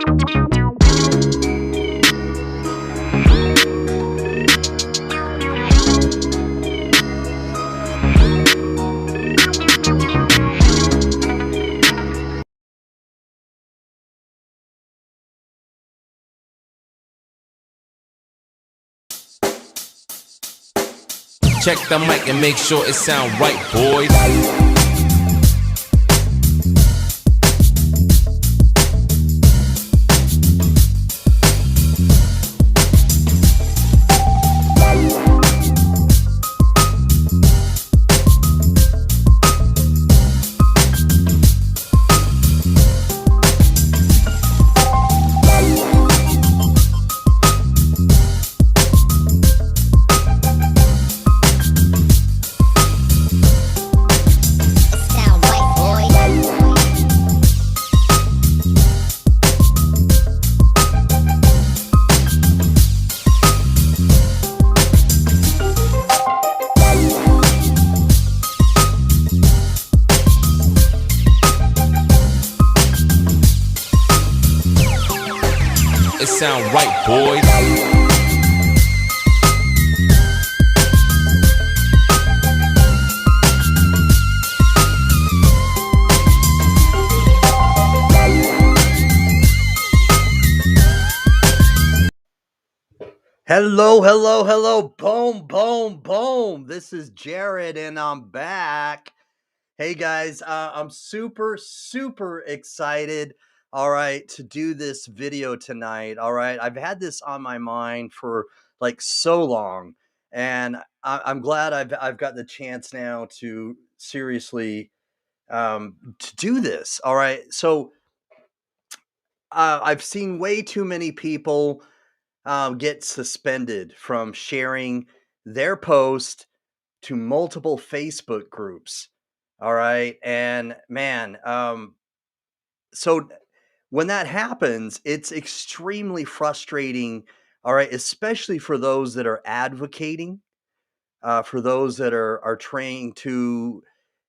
Check the mic and make sure it sound right, boys. It sound right, boys. Hello, hello, hello. Boom, boom, boom. This is Jared and I'm back. Hey guys, I'm super excited. All right, to do this video tonight. All right, I've had this on my mind for like so long, and I'm glad I've got the chance now to seriously to do this. All right, so I've seen way too many people get suspended from sharing their post to multiple Facebook groups. All right. And man, so when that happens, it's extremely frustrating. All right. Especially for those that are advocating, for those that are trying to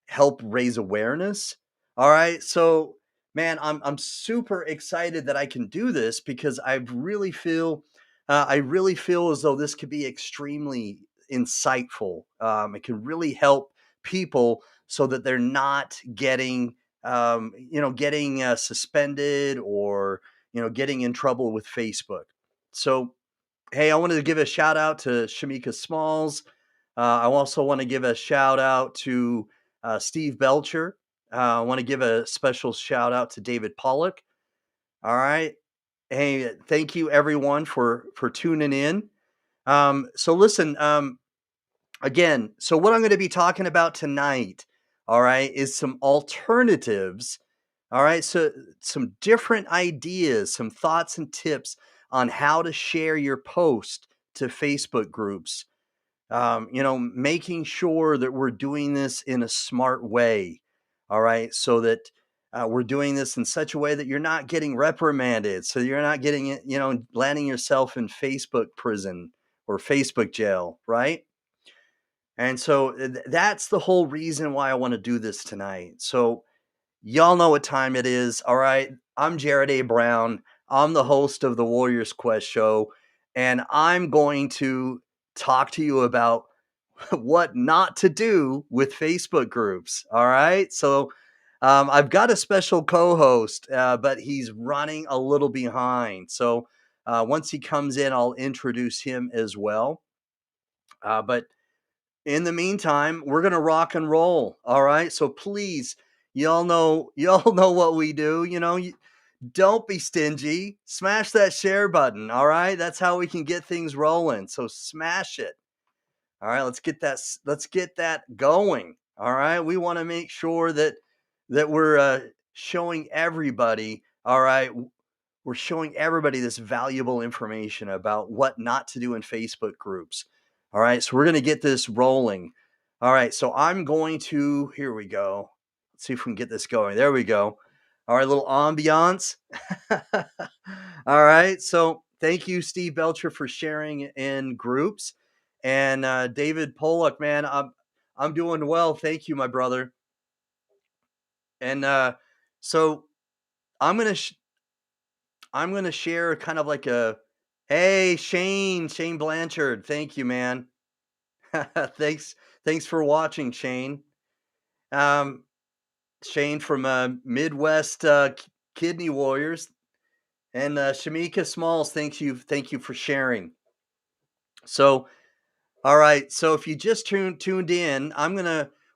help raise awareness. All right. So, man, I'm super excited that I can do this because I really feel as though this could be extremely insightful. It can really help people so that they're not getting getting suspended or getting in trouble with Facebook. So, hey, I wanted to give a shout out to Shamika Smalls. I also want to give a shout out to Steve Belcher. I want to give a special shout out to David Pollock. All right. Hey, thank you everyone for tuning in. So listen, again, so what I'm going to be talking about tonight, all right, is some alternatives. All right, so some different ideas, some thoughts and tips on how to share your post to Facebook groups. Making sure that we're doing this in a smart way. All right. So that we're doing this in such a way that you're not getting reprimanded. So you're not getting it, landing yourself in Facebook prison or Facebook jail. Right. And so that's the whole reason why I want to do this tonight. So y'all know what time it is. All right. I'm Jared A. Brown. I'm the host of the Warriors Quest show. And I'm going to talk to you about what not to do with Facebook groups. All right. So I've got a special co host, but he's running a little behind. So once he comes in, I'll introduce him as well. But in the meantime, we're going to rock and roll. All right. So please, y'all know what we do. Don't be stingy. Smash that share button. All right. That's how we can get things rolling. So smash it. All right, let's get that going. All right, we want to make sure that we're showing everybody. All right, we're showing everybody this valuable information about what not to do in Facebook groups. All right, so we're going to get this rolling. All right, so I'm going to. Here we go. Let's see if we can get this going. There we go. All right, little ambiance. All right, so thank you, Steve Belcher, for sharing in groups. And David Pollock, man, I'm doing well. Thank you, my brother. And so I'm gonna I'm gonna share kind of like a, hey, Shane Blanchard, thank you, man. Thanks, thanks for watching, Shane. Um, Shane from Midwest Kidney Warriors, and Shamika Smalls, thank you for sharing. So, all right, so if you just tuned in,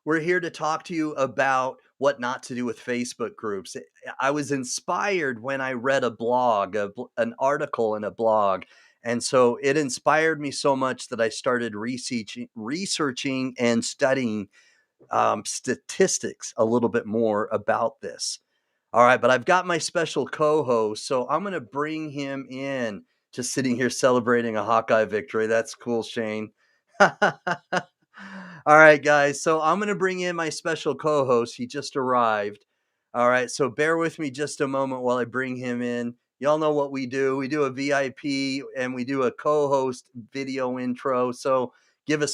we're here to talk to you about what not to do with Facebook groups. I was inspired when I read a blog, an article in a blog, and so it inspired me so much that I started researching and studying statistics a little bit more about this. All right, but I've got my special co-host, so I'm going to bring him in. Just sitting here celebrating a Hawkeye victory. That's cool, Shane. All right, guys. So I'm going to bring in my special co-host. He just arrived. All right, so bear with me just a moment while I bring him in. Y'all know what we do. We do a VIP and we do a co-host video intro. So give a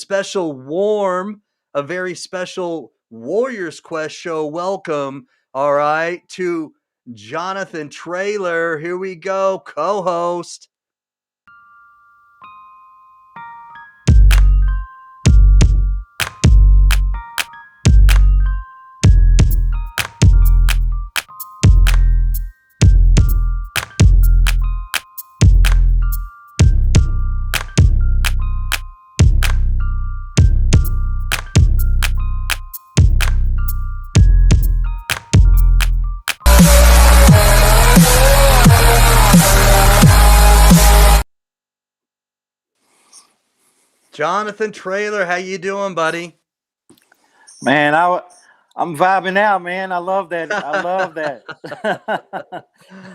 very special Warriors Quest show welcome, all right, to Jonathan Traylor. Here we go, co-host. Jonathan Traylor, how you doing, buddy? Man, I'm vibing out, man. I love that. I love that.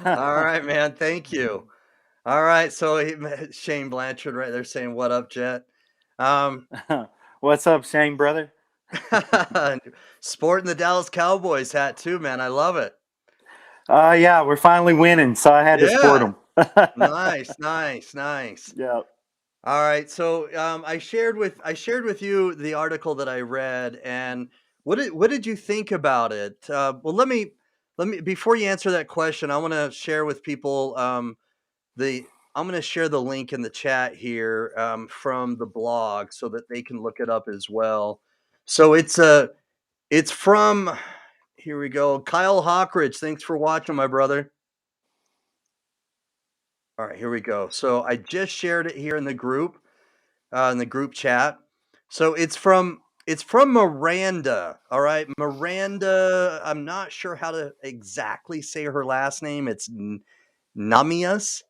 All right, man. Thank you. All right, so Shane Blanchard right there saying, "What up, Jet?" Um, What's up, Shane, brother? sporting the Dallas Cowboys hat too, man. I love it. Yeah, we're finally winning, so I had to sport Yeah, them. nice, nice, nice. Yeah. All right, so I shared with you the article that I read, and what did you think about it? Well, let me before you answer that question, I want to share with people the I'm going to share the link in the chat here from the blog so that they can look it up as well. So it's from, here we go, Kyle Hawkridge. Thanks for watching, my brother. All right, here we go. So I just shared it here in the group chat. So it's from Miranda. All right, Miranda. I'm not sure how to exactly say her last name. It's Namias,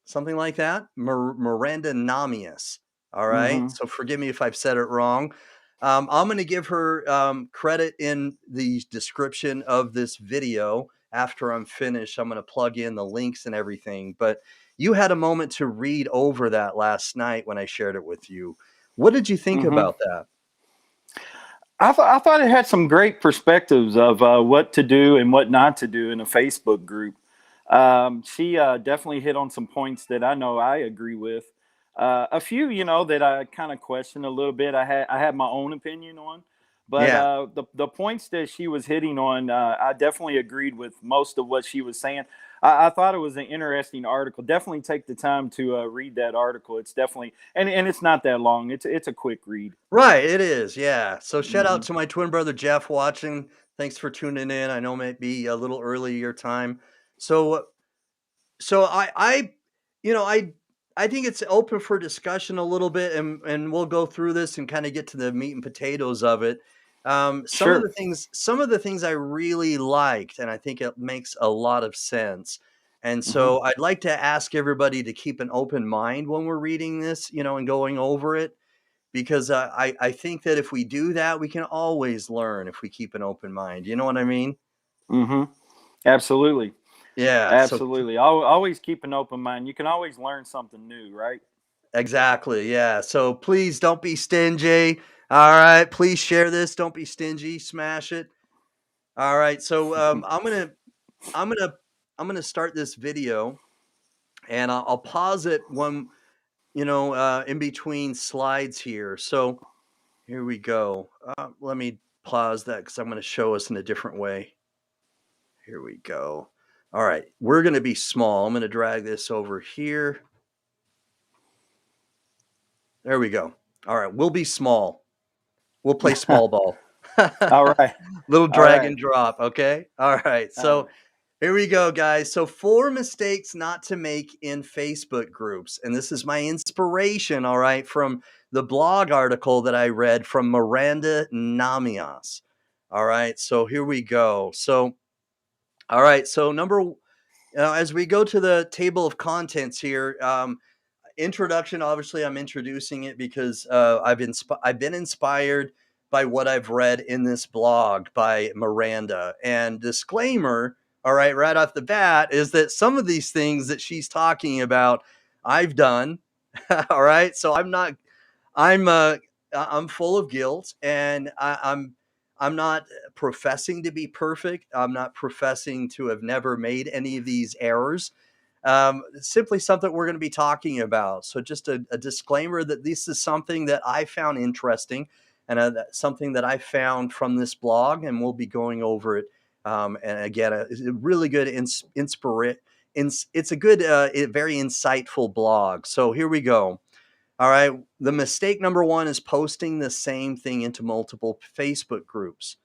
something like that. Miranda Namias. All right. Mm-hmm. So forgive me if I've said it wrong. I'm going to give her credit in the description of this video. After I'm finished, I'm going to plug in the links and everything. But you had a moment to read over that last night when I shared it with you. What did you think Mm-hmm. about that? I thought it had some great perspectives of what to do and what not to do in a Facebook group. She definitely hit on some points that I know I agree with. A few, that I kind of question a little bit. I had my own opinion on, but Yeah. the points that she was hitting on, I definitely agreed with most of what she was saying. I thought it was an interesting article. Definitely take the time to read that article. It's definitely and it's not that long. It's a quick read. Right, it is, yeah. So shout out Hmm. to my twin brother Jeff watching. Thanks for tuning in. I know it might be a little early your time. So so you know, I think it's open for discussion a little bit, and we'll go through this and kind of get to the meat and potatoes of it. Sure. Some of the things I really liked, and I think it makes a lot of sense. And Hmm. so I'd like to ask everybody to keep an open mind when we're reading this, and going over it, because I think that if we do that, we can always learn if we keep an open mind. You know what I mean? Hmm. Absolutely. Yeah. So Absolutely. Always keep an open mind. You can always learn something new, right? exactly. Yeah. So please don't be stingy. All right. Please share this. Don't be stingy. Smash it. All right. So I'm gonna I'm gonna start this video, and I'll pause it when in between slides here. So here we go. Let me pause that because I'm going to show us in a different way. Here we go. All right, we're going to be small. I'm going to drag this over here. There we go. All right, we'll be small. We'll play small ball. All right. Little All drag right. and drop. Okay. All right. All So right. here we go, guys. So 4 mistakes not to make in Facebook groups. And this is my inspiration, all right, from the blog article that I read from Miranda Namias. All right. So here we go. So, all right. So as we go to the table of contents here, introduction, obviously I'm introducing it because I've been inspired by what I've read in this blog by Miranda. And disclaimer, all right off the bat, is that some of these things that she's talking about I've done. All right, so I'm I'm full of guilt, and I'm not professing to be perfect. I'm not professing to have never made any of these errors. Simply something we're going to be talking about. So just a disclaimer that this is something that I found interesting, and something that I found from this blog, and we'll be going over it. And again, it's a really good it's a good, very insightful blog. So here we go. All right. The mistake number 1 is posting the same thing into multiple Facebook groups.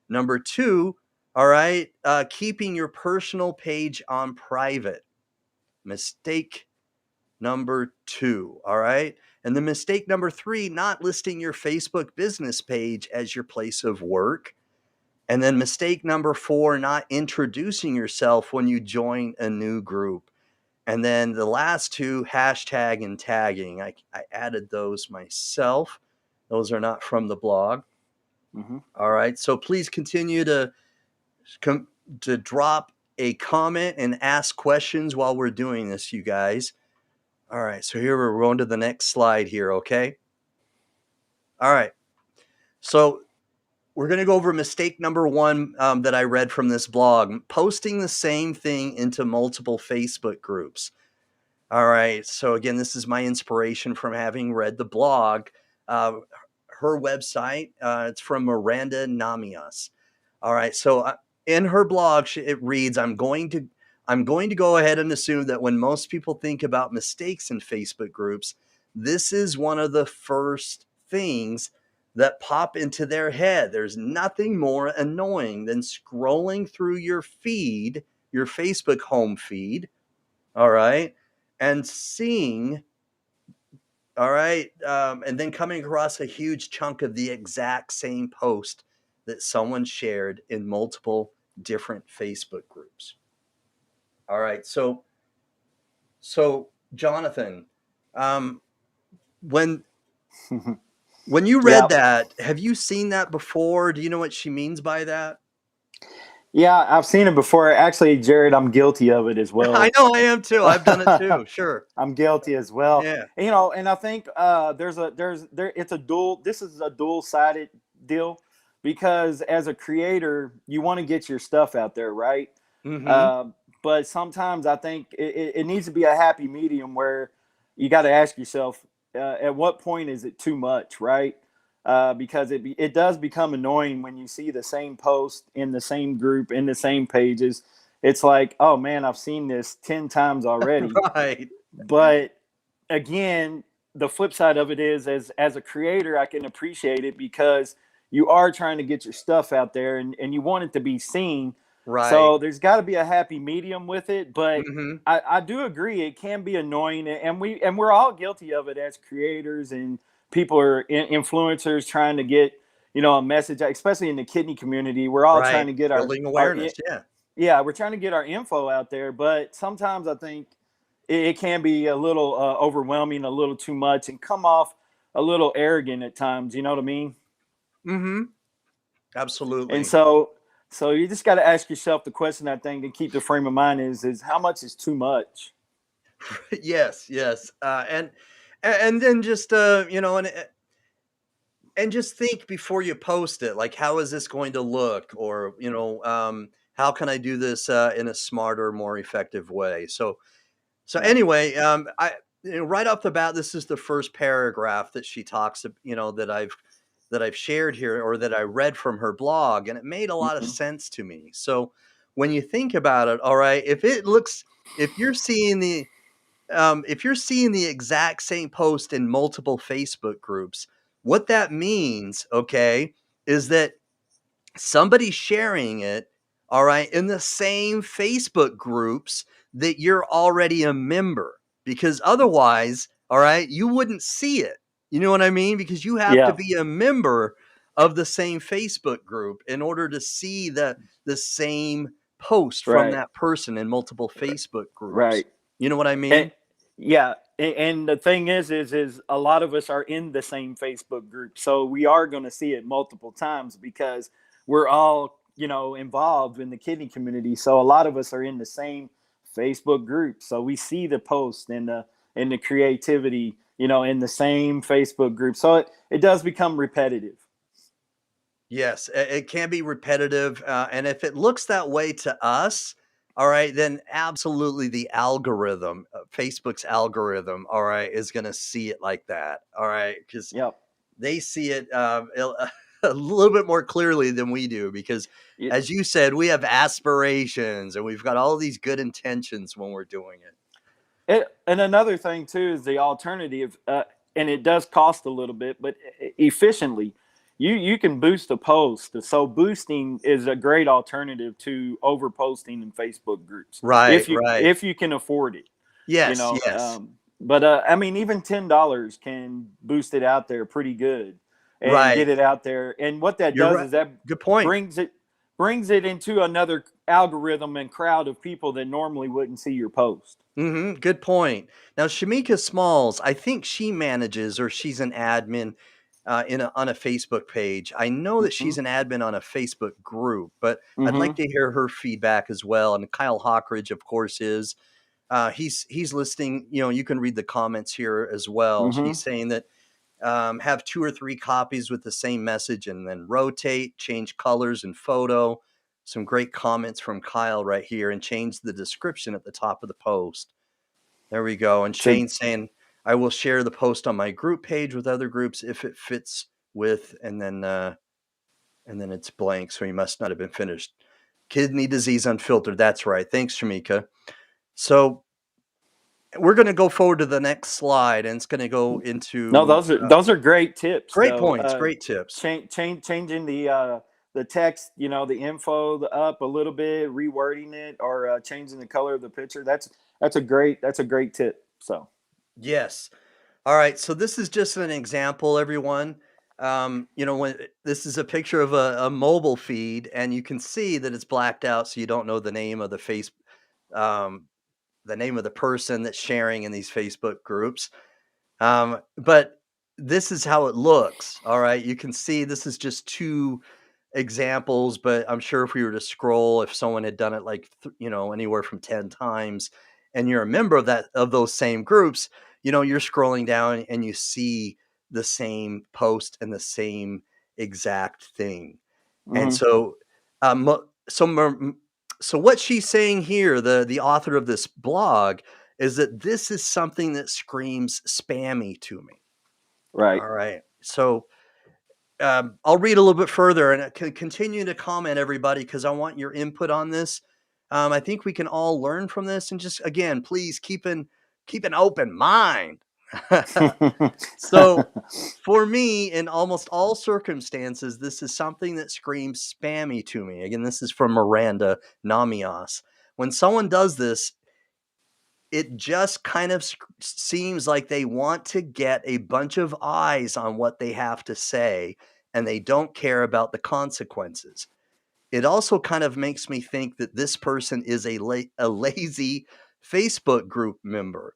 Number 2, all right, keeping your personal page on private. Mistake number 2. All right. And the mistake number 3, not listing your Facebook business page as your place of work. And then mistake number 4, not introducing yourself when you join a new group. And then the last 2, hashtag and tagging. I added those myself. Those are not from the blog. Mm-hmm. All right. So please continue to drop a comment and ask questions while we're doing this, you guys. All right. So here we're going to the next slide here. Okay. All right. So we're going to go over mistake number 1 that I read from this blog: posting the same thing into multiple Facebook groups. All right. So again, this is my inspiration from having read the blog. Her website, it's from Miranda Namias. All right. So in her blog, it reads, I'm going to go ahead and assume that when most people think about mistakes in Facebook groups, this is one of the first things that pop into their head. There's nothing more annoying than scrolling through your feed, your Facebook home feed, all right, and seeing, all right, and then coming across a huge chunk of the exact same post that someone shared in multiple different Facebook groups. All right, so Jonathan, um, when you Yeah. read that, have you seen that before? Do you know what she means by that? Yeah, I've seen it before. Actually, Jared, I'm guilty of it as I well. know I am too. I've done it too. Sure. I'm guilty as well. Yeah. And I think it's a dual. This is a dual-sided deal because as a creator, you want to get your stuff out there, right? Mm-hmm. Uh, but sometimes I think it needs to be a happy medium where you got to ask yourself, at what point is it too much, right? Because it does become annoying when you see the same post in the same group in the same pages. It's like, oh man, I've seen this 10 times already. Right. But again, the flip side of it is, as a creator, I can appreciate it because you are trying to get your stuff out there and you want it to be seen. Right. So there's got to be a happy medium with it. But Mm-hmm. I do agree it can be annoying, and we're all guilty of it as creators, and people are influencers trying to get a message, especially in the kidney community. We're all trying Right. to get Building awareness. Yeah. yeah, we're trying to get our info out there, but sometimes I think it can be a little overwhelming, a little too much, and come off a little arrogant at times. You know what I mean? Mm-hmm. And Absolutely. so you just got to ask yourself the question. I think to keep the frame of mind is how much is too much? Yes. Yes. And then just and just think before you post it, like, how is this going to look? Or, how can I do this in a smarter, more effective way? So Yeah. anyway, right off the bat, this is the first paragraph that she talks, that I've shared here, or that I read from her blog, and it made a lot of Mm-hmm. sense to me. So when you think about it, all right, if you're seeing the exact same post in multiple Facebook groups, what that means, okay, is that somebody's sharing it, all right, in the same Facebook groups that you're already a member. Because otherwise, all right, you wouldn't see it. You know what I mean? Because you have to Yeah. be a member of the same Facebook group in order to see the same post from Right. that person in multiple Facebook groups. Right. You know what I And, mean? yeah. And the thing is a lot of us are in the same Facebook group, so we are going to see it multiple times because we're all involved in the kidney community. So a lot of us are in the same Facebook group, so we see the post and the creativity, in the same Facebook group. So it does become repetitive. Yes, it can be repetitive, and if it looks that way to us, all right, then absolutely the algorithm, Facebook's algorithm, all right, is going to see it like that, all right, because Yep. they see it a little bit more clearly than we do. Because, It, as you said, we have aspirations and we've got all these good intentions when we're doing it. and another thing too is the alternative, and it does cost a little bit, but efficiently, you can boost a post. So boosting is a great alternative to over posting in Facebook groups Right, if you right. if you can afford it. You Yes, know, yes. but I mean, even $10 can boost it out there pretty good and Right. get it out there. And what that You're does right. is that Good point. brings it brings it into another algorithm and crowd of people that normally wouldn't see your post. Good point. Now, Shamika Smalls, I think she manages or she's an admin on a Facebook page. I know that Hmm. she's an admin on a Facebook group, but I'd like Hmm. to hear her feedback as well. And Kyle Hawkridge, of course, is he's listing. You can read the comments here as well. Hmm. He's saying that have 2 or 3 copies with the same message and then rotate, change colors and photo. Some great comments from Kyle right here, and change the description at the top of the post. There we go. And So Shane saying, I will share the post on my group page with other groups if it fits with, and then it's blank. So he must not have been finished. Kidney disease unfiltered. That's right. Thanks, Shamika. So we're going to go forward to the next slide, and it's going to go no, into those are great tips great though. points, great tips. Changing the text, the info up a little bit, rewording it, or changing the color of the picture. That's a great tip. So Yes. All right. So this is just an example, everyone. When this is a picture of a mobile feed, and you can see that it's blacked out, so you don't know the name of um, the name of the person that's sharing in these Facebook groups. But this is how it looks. All right. You can see this is just 2 examples, but I'm sure if we were to scroll, if someone had done it like anywhere from 10 times, and you're a member of those same groups, you're scrolling down and you see the same post and the same exact thing. And hmm so so what she's saying here, the author of this blog, is that this is something that screams spammy to me. right. All right. So I'll read a little bit further, and continue to comment, everybody, because I want your input on this. I think we can all learn from this, and just again, please keep an open mind. So, for me, in almost all circumstances, this is something that screams spammy to me. Again, this is from Miranda Namias. When someone does this, it just kind of seems like they want to get a bunch of eyes on what they have to say, and they don't care about the consequences. It also kind of makes me think that this person is a lazy Facebook group member.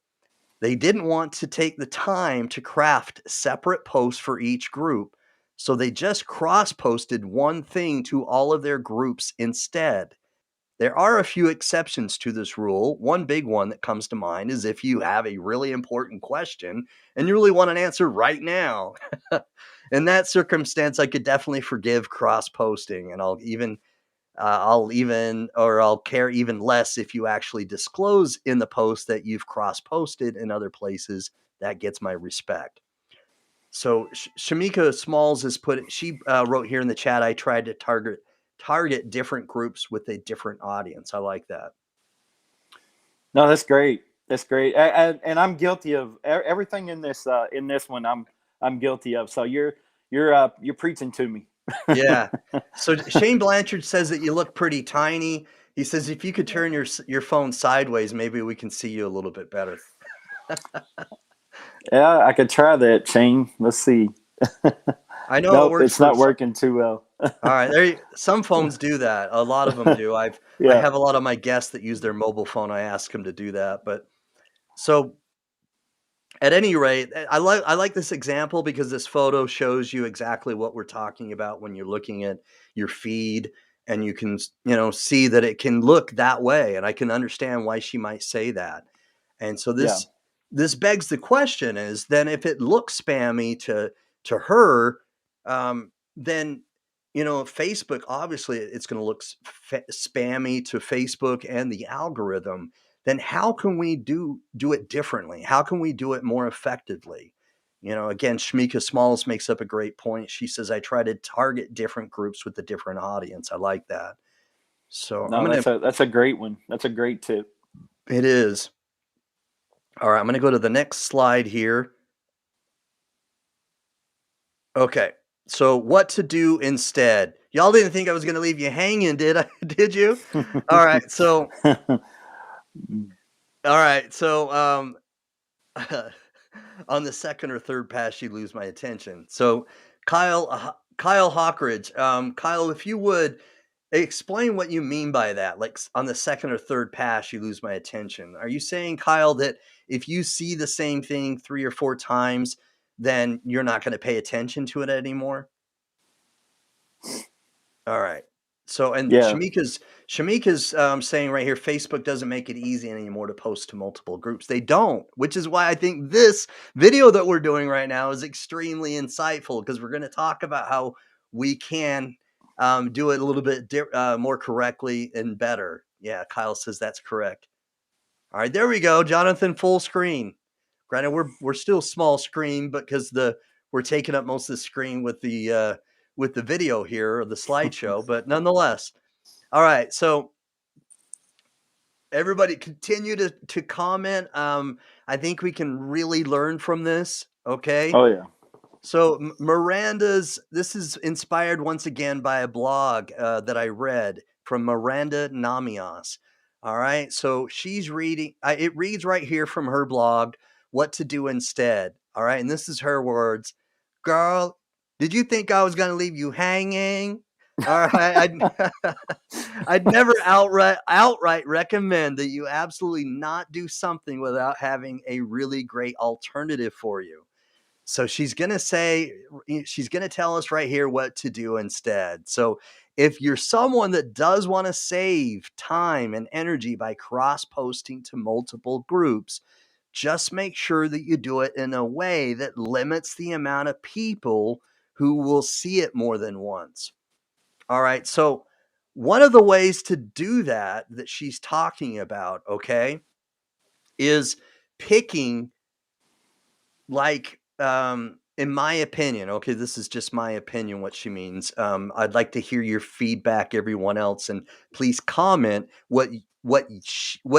They didn't want to take the time to craft separate posts for each group, so they just cross posted one thing to all of their groups instead. There are a few exceptions to this rule. One big one that comes to mind is if you have a really important question and you really want an answer right now. In that circumstance, I could definitely forgive cross posting, and I'll care even less if you actually disclose in the post that you've cross posted in other places. That gets my respect. So Shamika Smalls she wrote here in the chat, I tried to target target different groups with a different audience. I like that. No, that's great. That's great. And I'm guilty of everything in this one. I'm guilty of. So you're preaching to me. Yeah. So Shane Blanchard says that you look pretty tiny. He says if you could turn your phone sideways, maybe we can see you a little bit better. Yeah, I could try that, Shane. Let's see. I know it Nope, works it's for not working too well. All right, some phones do that. A lot of them do. I Yeah. have a lot of my guests that use their mobile phone. I ask them to do that, but so at any rate, I like this example because this photo shows you exactly what we're talking about when you're looking at your feed, and you can see that it can look that way, and I can understand why she might say that. And so Yeah. this begs the question: is then if it looks spammy to her, then Facebook, obviously it's going to look spammy to Facebook and the algorithm. Then how can we do it differently? How can we do it more effectively? Again, Shmika Smalls makes up a great point. She says, I try to target different groups with a different audience. I like that. So No, that's a great one. That's a great tip. It is. All right, I'm going to go to the next slide here. Okay. So what to do instead? Y'all didn't think I was going to leave you hanging, did I? Did you? All right. So on the second or third pass, you lose my attention. So Kyle Hawkridge, Kyle, if you would explain what you mean by that, like on the second or third pass, you lose my attention. Are you saying, Kyle, that if you see the same thing 3 or 4 times, then you're not going to pay attention to it anymore? All right. So, and Yeah. Shamika's saying right here, Facebook doesn't make it easy anymore to post to multiple groups. They don't, which is why I think this video that we're doing right now is extremely insightful, because we're going to talk about how we can do it a little bit more correctly and better. Yeah, Kyle says that's correct. All right, there we go, Jonathan, full screen. Granted, we're still small screen, but because we're taking up most of the screen with the video here, or the slideshow, but nonetheless. All right, so everybody continue to comment. I think we can really learn from this. Okay. Oh yeah. So this is inspired once again by a blog that I read from Miranda Namias. All right. So she's reading, it reads right here from her blog, what to do instead. All right. And this is her words. Girl, did you think I was going to leave you hanging? All right. I'd never outright recommend that you absolutely not do something without having a really great alternative for you. So she's going to tell us right here what to do instead. So if you're someone that does want to save time and energy by cross-posting to multiple groups, just make sure that you do it in a way that limits the amount of people who will see it more than once. All right. So one of the ways to do that she's talking about, okay, is picking, like, in my opinion, okay, this is just my opinion, what she means. I'd like to hear your feedback, everyone else, and please comment what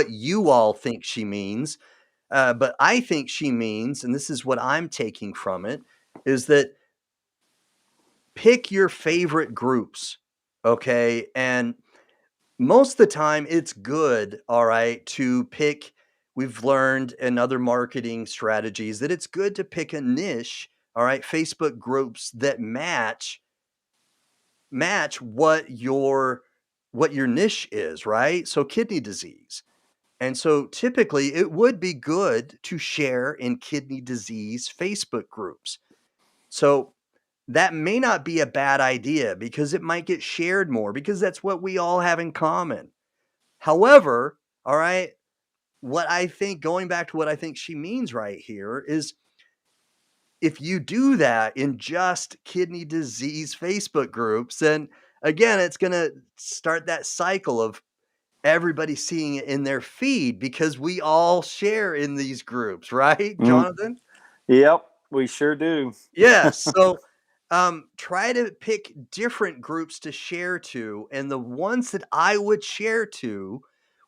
you all think she means. But I think she means, and this is what I'm taking from it, is that pick your favorite groups, okay? And most of the time it's good, all right, to pick. We've learned in other marketing strategies that it's good to pick a niche, all right, Facebook groups that match what your niche is, right? So kidney disease. And so typically it would be good to share in kidney disease Facebook groups. So that may not be a bad idea, because it might get shared more, because that's what we all have in common. However, all right, what I think, going back to what I think she means right here, is if you do that in just kidney disease Facebook groups, then again, it's going to start that cycle of everybody seeing it in their feed, because we all share in these groups, right, Jonathan? Yep, we sure do. Yes. So try to pick different groups to share to, and the ones that I would share to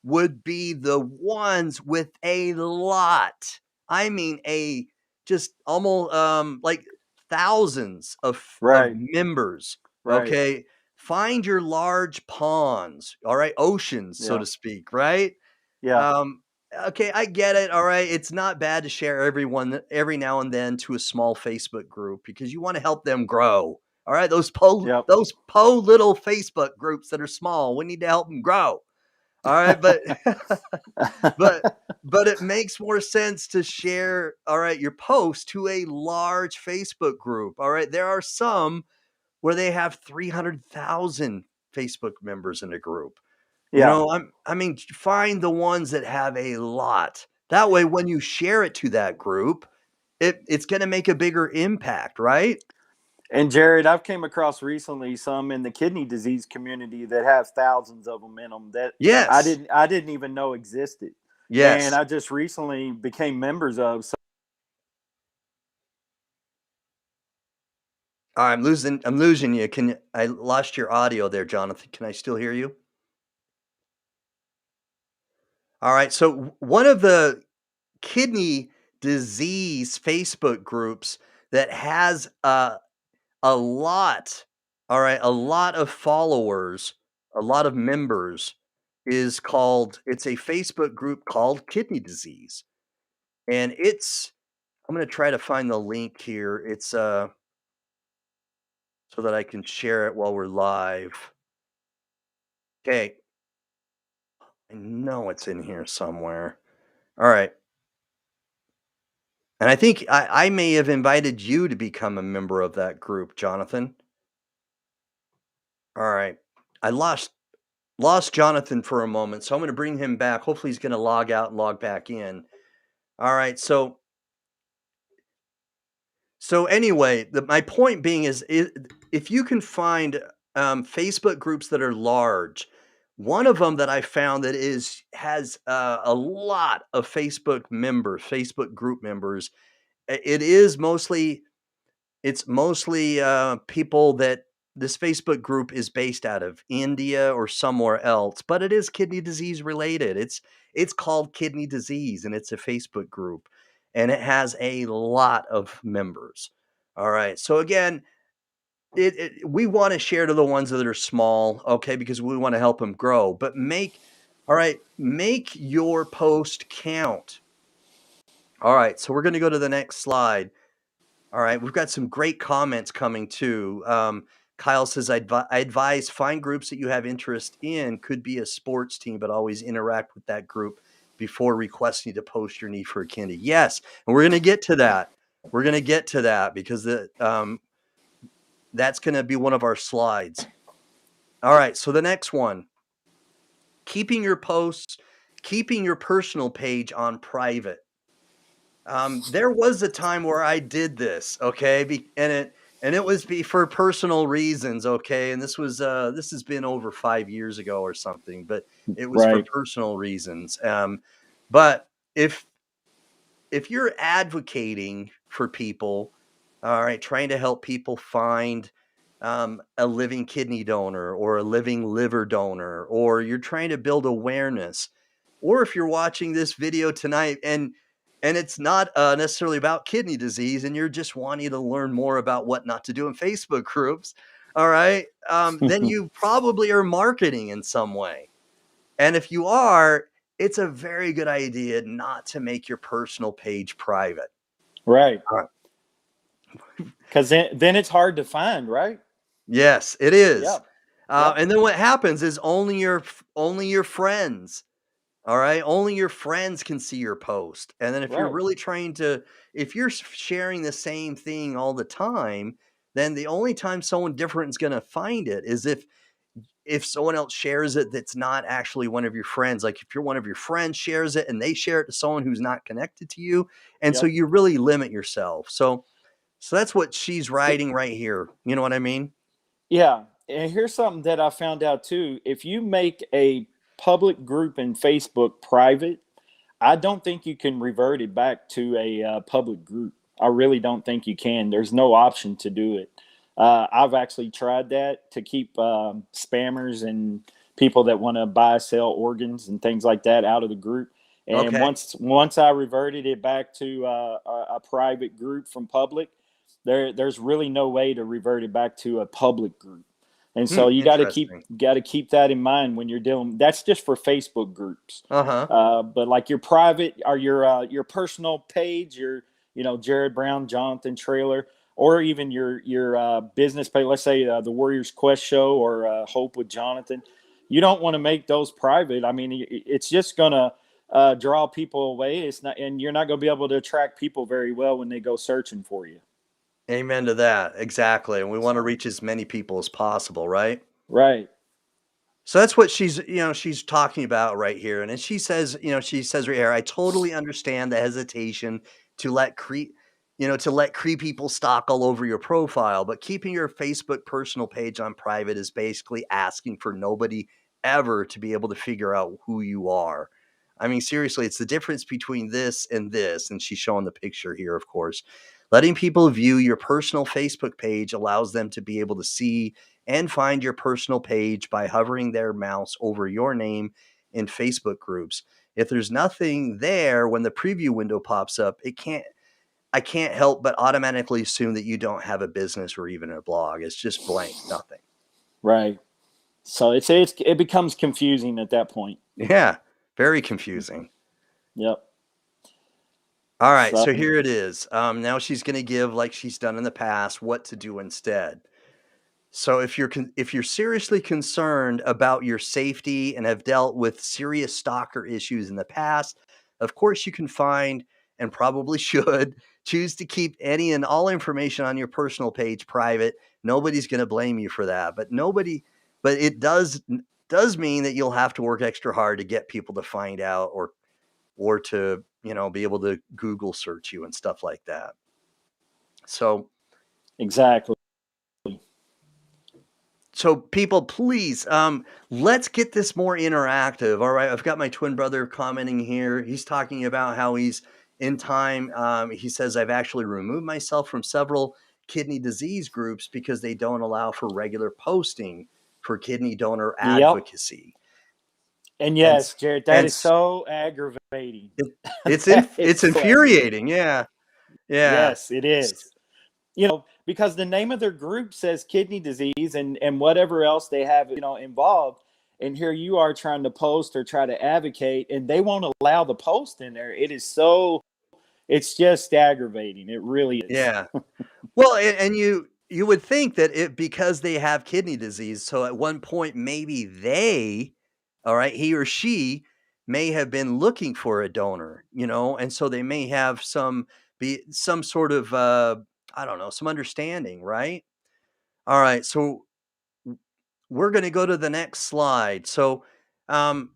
would be the ones with a lot. I mean, a just almost like thousands of Right. members. Right. Okay, find your large ponds. All right, oceans, so Yeah. to speak. Right. Yeah. Um, okay, I get it. All right. It's not bad to share everyone every now and then to a small Facebook group because you want to help them grow. All right. Yep. Those little Facebook groups that are small, we need to help them grow. All right. But but but it makes more sense to share, all right, your post to a large Facebook group. All right. There are some where they have 300,000 Facebook members in a group. You Yeah. know, I mean, find the ones that have a lot. That way, when you share it to that group, it's going to make a bigger impact, right? And Jared, I've came across recently some in the kidney disease community that have thousands of them in them that Yes. I didn't even know existed. And Yes. I just recently became members of. So I'm losing you. I lost your audio there, Jonathan. Can I still hear you? All right. So one of the kidney disease Facebook groups that has a lot, all right, a lot of followers, a lot of members it's a Facebook group called Kidney Disease. And I'm going to try to find the link here. It's so that I can share it while we're live. Okay. I know it's in here somewhere. All right. And I think I may have invited you to become a member of that group, Jonathan. All right. I lost Jonathan for a moment, so I'm going to bring him back. Hopefully, he's going to log out and log back in. All right. So anyway, my point being is, if you can find Facebook groups that are large, one of them that I found that has a lot of Facebook group members. It is mostly It's mostly, people that this Facebook group is based out of India or somewhere else, but it is kidney disease related. It's called Kidney Disease, and it's a Facebook group, and it has a lot of members. All right. So again, we want to share to the ones that are small, okay, because we want to help them grow. But make your post count. All right. So we're going to go to the next slide. All right, we've got some great comments coming too. Kyle says, I advise find groups that you have interest in. Could be a sports team, but always interact with that group before requesting to post your need for a kidney. Yes, and we're going to get to that. We're going to get to that because that's going to be one of our slides. All right, so the next one, keeping your personal page on private. There was a time where I did this, okay, and it was for personal reasons, okay, and this has been over 5 years ago or something, but it was for right. personal reasons. But if you're advocating for people, all right, trying to help people find a living kidney donor or a living liver donor, or you're trying to build awareness, or if you're watching this video tonight and it's not necessarily about kidney disease and you're just wanting to learn more about what not to do in Facebook groups, all right, then you probably are marketing in some way. And if you are, it's a very good idea not to make your personal page private. Right. All right. Because then it's hard to find, right? Yes, it is. Yeah. Yeah. And then what happens is only your friends, all right, only your friends can see your post. And then Right. if you're sharing the same thing all the time, then the only time someone different is going to find it is if someone else shares it that's not actually one of your friends. Like if you're one of your friends shares it and they share it to someone who's not connected to you, and so Yep. you really limit yourself. So that's what she's So, writing right here. You know what I mean? yeah. And here's something that I found out too. If you make a public group in Facebook private, I don't think you can revert it back to a public group. I really don't think you can. There's no option to do it. I've actually tried that to keep spammers and people that want to buy, sell organs and things like that out of the group. And Okay. once I reverted it back to a private group from public, there's really no way to revert it back to a public group. And so you Interesting. got to keep that in mind when you're dealing. That's just for Facebook groups. Uh-huh. But like your private or your personal page, Jared Brown, Jonathan Trailer, or even your business page. Let's say the Warriors Quest Show or Hope with Jonathan. You don't want to make those private. I mean, it's just gonna draw people away. It's not, and you're not going to be able to attract people very well when they go searching for you. Amen to that. Exactly. And we want to reach as many people as possible, right? Right. So that's what she's talking about right here. And then she says right here, I totally understand the hesitation to let creep people stalk all over your profile, but keeping your Facebook personal page on private is basically asking for nobody ever to be able to figure out who you are. I mean, seriously, it's the difference between this and this. And she's showing the picture here, of course. Letting people view your personal Facebook page allows them to be able to see and find your personal page by hovering their mouse over your name in Facebook groups. If there's nothing there when the preview window pops up, I can't help but automatically assume that you don't have a business or even a blog. It's just blank, nothing. Right. So it becomes confusing at that point. Yeah, very confusing. Yep. All right, so here it is. Now she's going to give, like she's done in the past, what to do instead. So if you're seriously concerned about your safety and have dealt with serious stalker issues in the past, of course you can find and probably should choose to keep any and all information on your personal page private. Nobody's going to blame you for that, but it does mean that you'll have to work extra hard to get people to find out or to, be able to Google search you and stuff like that. So exactly. So people, please, let's get this more interactive. All right. I've got my twin brother commenting here. He's talking about how he's in time. He says, I've actually removed myself from several kidney disease groups because they don't allow for regular posting for kidney donor advocacy. And yes, Jared, that is so aggravating. It's infuriating. Yeah. Yeah. Yes, it is. Because the name of their group says kidney disease and whatever else they have, involved. And here you are trying to post or try to advocate, and they won't allow the post in there. It's just aggravating. It really is. Yeah. Well, and you would think that because they have kidney disease, so at one point maybe all right, he or she may have been looking for a donor, and so they may have some sort of I don't know, some understanding, right? All right, so we're going to go to the next slide. So, what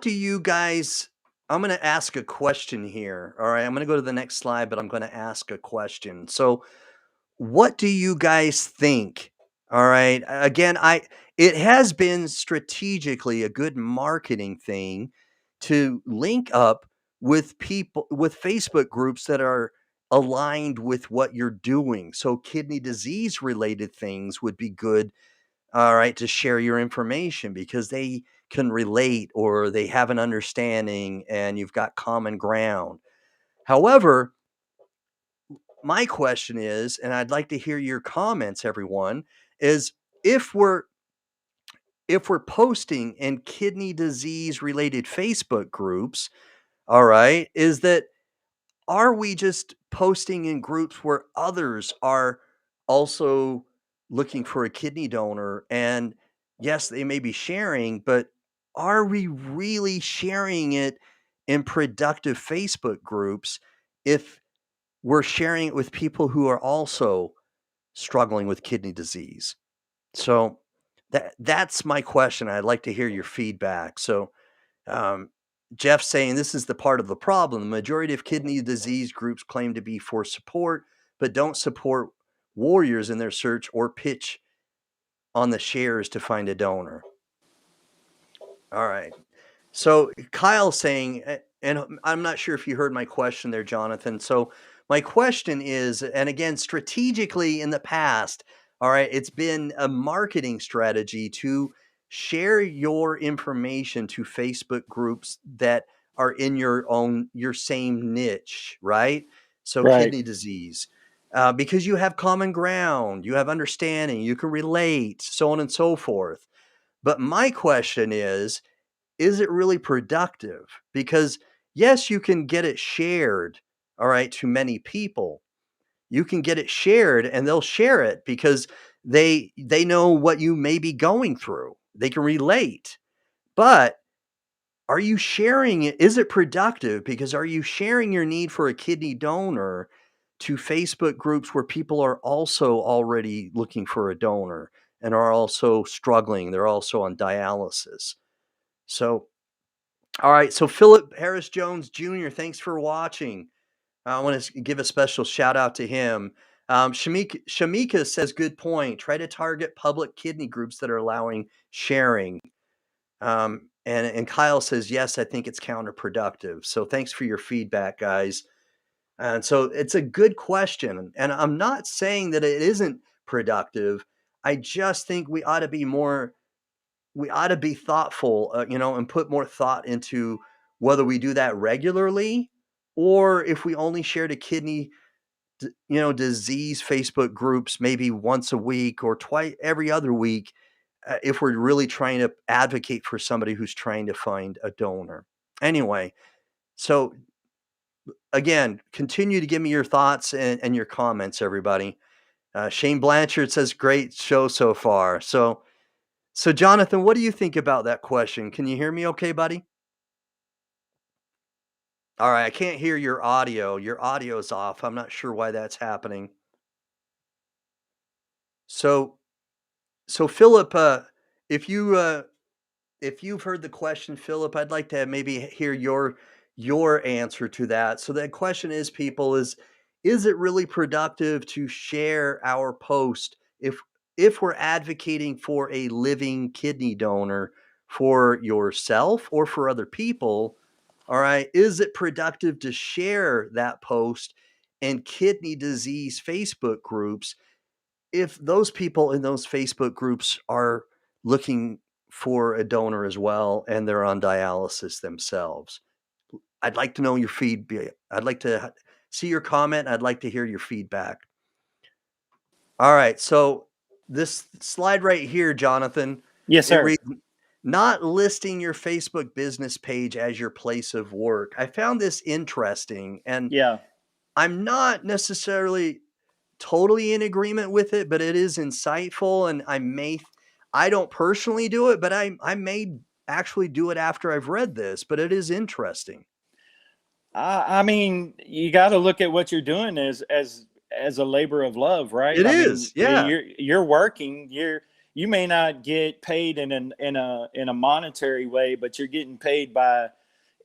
do you guys? I'm going to ask a question here. All right, I'm going to go to the next slide, but I'm going to ask a question. So, what do you guys think? All right, again, it has been strategically a good marketing thing to link up with people with Facebook groups that are aligned with what you're doing. So kidney disease related things would be good, all right, to share your information because they can relate or they have an understanding and you've got common ground. However, my question is, and I'd like to hear your comments, everyone, is if we're posting in kidney disease related Facebook groups, all right, are we just posting in groups where others are also looking for a kidney donor? And yes, they may be sharing, but are we really sharing it in productive Facebook groups if we're sharing it with people who are also struggling with kidney disease? So that's my question. I'd like to hear your feedback. So um, Jeff saying this is the part of the problem. The majority of kidney disease groups claim to be for support, but don't support warriors in their search or pitch on the shares to find a donor. All right. So Kyle saying, and I'm not sure if you heard my question there, Jonathan. So my question is, and again, strategically in the past, all right, it's been a marketing strategy to share your information to Facebook groups that are in your same niche, right? So Right. kidney disease, because you have common ground, you have understanding, you can relate, so on and so forth. But my question is it really productive? Because yes, you can get it shared, all right, to many people. You can get it shared and they'll share it because they know what you may be going through. They can relate. But are you sharing it? Is it productive? Because are you sharing your need for a kidney donor to Facebook groups where people are also already looking for a donor and are also struggling? They're also on dialysis. So all right. So Philip Harris Jones Jr., thanks for watching. I want to give a special shout out to him. Shamika says, good point. Try to target public kidney groups that are allowing sharing. And Kyle says, yes, I think it's counterproductive. So thanks for your feedback, guys. And so it's a good question. And I'm not saying that it isn't productive. I just think we ought to be thoughtful, and put more thought into whether we do that regularly or if we only share to kidney, disease Facebook groups maybe once a week or twice every other week, if we're really trying to advocate for somebody who's trying to find a donor. Anyway, so again, continue to give me your thoughts and your comments, everybody. Shane Blanchard says, great show so far. So, Jonathan, what do you think about that question? Can you hear me okay, buddy? All right, I can't hear your audio. Your audio's off. I'm not sure why that's happening. So, Philip, if you've heard the question, Philip, I'd like to maybe hear your answer to that. So that question is, people, is it really productive to share our post if we're advocating for a living kidney donor for yourself or for other people? All right, is it productive to share that post in kidney disease Facebook groups if those people in those Facebook groups are looking for a donor as well and they're on dialysis themselves? I'd like to know your feedback. I'd like to see your comment. I'd like to hear your feedback. All right. So this slide right here, Jonathan, Yes, it sir. reads, not listing your Facebook business page as your place of work. I found this interesting, and Yeah. I'm not necessarily totally in agreement with it, but it is insightful, and I don't personally do it, but I may actually do it after I've read this, but it is interesting. I mean, you got to look at what you're doing as a labor of love, right? It I mean, is, yeah. you're working. You may not get paid in a monetary way, but you're getting paid by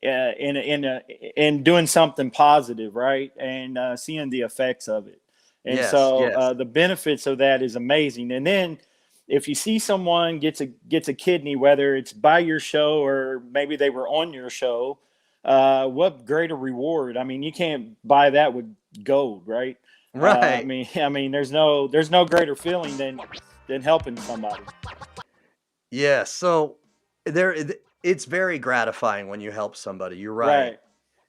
in doing something positive, right? And seeing the effects of it. And Yes, so yes. the benefits of that is amazing. And then if you see someone gets a kidney, whether it's by your show or maybe they were on your show, what greater reward? I mean, you can't buy that with gold, right? I Right. mean, there's no greater feeling than helping somebody. Yes. So it's very gratifying when you help somebody. You're right. Right.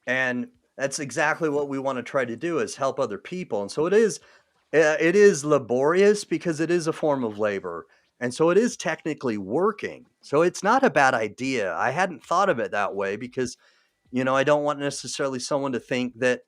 And that's exactly what we want to try to do, is help other people. And so it is laborious because it is a form of labor. And so it is technically working. So it's not a bad idea. I hadn't thought of it that way because, I don't want necessarily someone to think that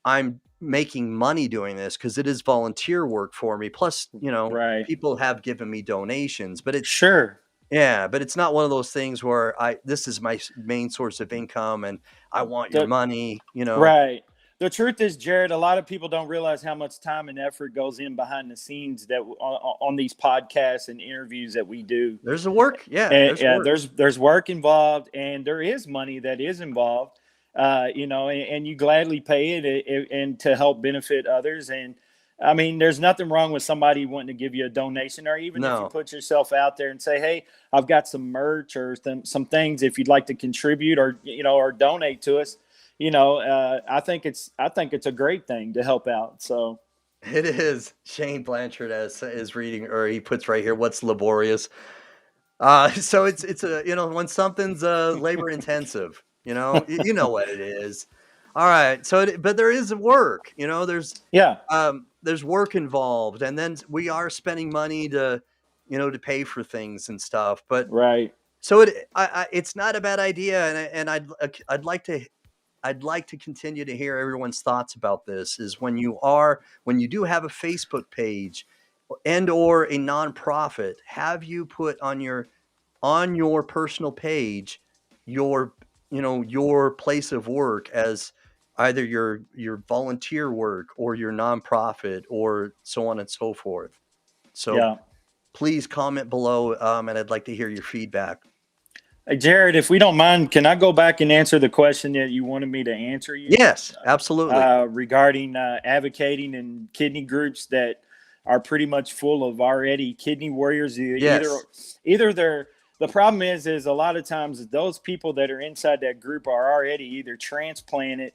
I'm making money doing this, because it is volunteer work for me. Plus, Right. people have given me donations, but Sure. it's not one of those things where this is my main source of income and I want your The, money. Right. The truth is, Jared, a lot of people don't realize how much time and effort goes in behind the scenes that on these podcasts and interviews that we do. There's a work. Yeah, And, there's work. there's work involved, and there is money that is involved. And you gladly pay it and to help benefit others. And I mean, there's nothing wrong with somebody wanting to give you a donation, or even if you No. put yourself out there and say, hey, I've got some merch or some things if you'd like to contribute or donate to us. I think it's a great thing to help out. So It is. Shane Blanchard is reading, or he puts right here, what's laborious? So it's a, when something's labor intensive, you know what it is. All right. So, but there is work, yeah, there's work involved, and then we are spending money to, to pay for things and stuff. But right. so it's not a bad idea, and I'd like to continue to hear everyone's thoughts about this. Is when you do have a Facebook page and or a nonprofit, have you put on your personal page your your place of work as either your volunteer work or your nonprofit or so on and so forth. So Yeah. please comment below, and I'd like to hear your feedback. Hey, Jared, if we don't mind, can I go back and answer the question that you wanted me to answer you? Yes, absolutely. Regarding advocating in kidney groups that are pretty much full of already kidney warriors. Yes. Either the problem is a lot of times those people that are inside that group are already either transplanted,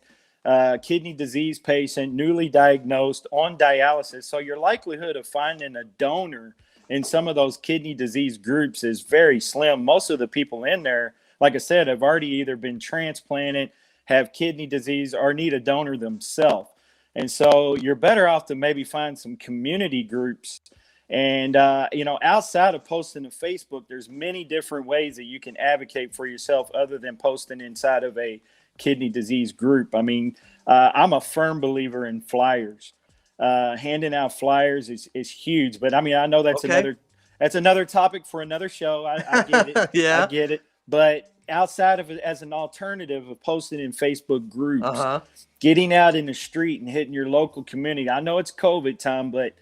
kidney disease patient, newly diagnosed, on dialysis. So your likelihood of finding a donor in some of those kidney disease groups is very slim. Most of the people in there, like I said, have already either been transplanted, have kidney disease, or need a donor themselves. And so you're better off to maybe find some community groups. And, outside of posting to Facebook, there's many different ways that you can advocate for yourself other than posting inside of a kidney disease group. I mean, I'm a firm believer in flyers. Handing out flyers is huge, but I mean, I know that's Okay. another topic for another show. I get it. Yeah. I get it. But outside of it, as an alternative of posting in Facebook groups, Uh-huh. getting out in the street and hitting your local community. I know it's COVID time, but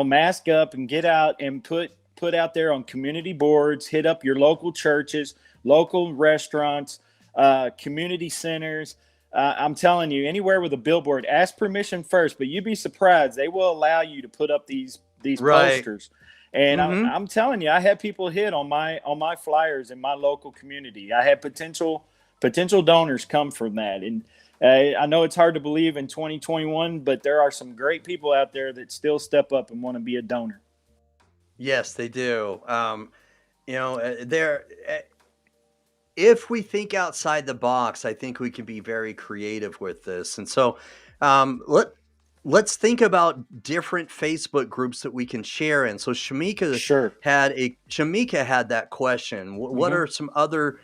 mask up and get out and put out there on community boards, hit up your local churches, local restaurants, community centers. I'm telling you, anywhere with a billboard, ask permission first, but you'd be surprised. They will allow you to put up these Right. posters. And Mhm. I'm telling you, I had people hit on my flyers in my local community. I had potential donors come from that. And I know it's hard to believe in 2021, but there are some great people out there that still step up and want to be a donor. Yes, they do. There. If we think outside the box, I think we can be very creative with this. And so, let's think about different Facebook groups that we can share in. So Sure. Shamika had that question. What Mhm. are some other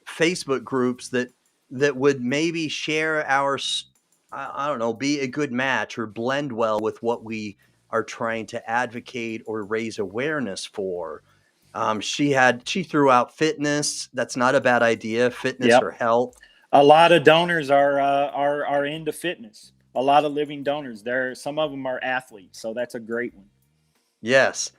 Facebook groups that would maybe share I don't know, be a good match or blend well with what we are trying to advocate or raise awareness for? She threw out fitness. That's not a bad idea. Fitness or Yep. health. A lot of donors are into fitness. A lot of living donors. Some of them are athletes, so that's a great one. Yes.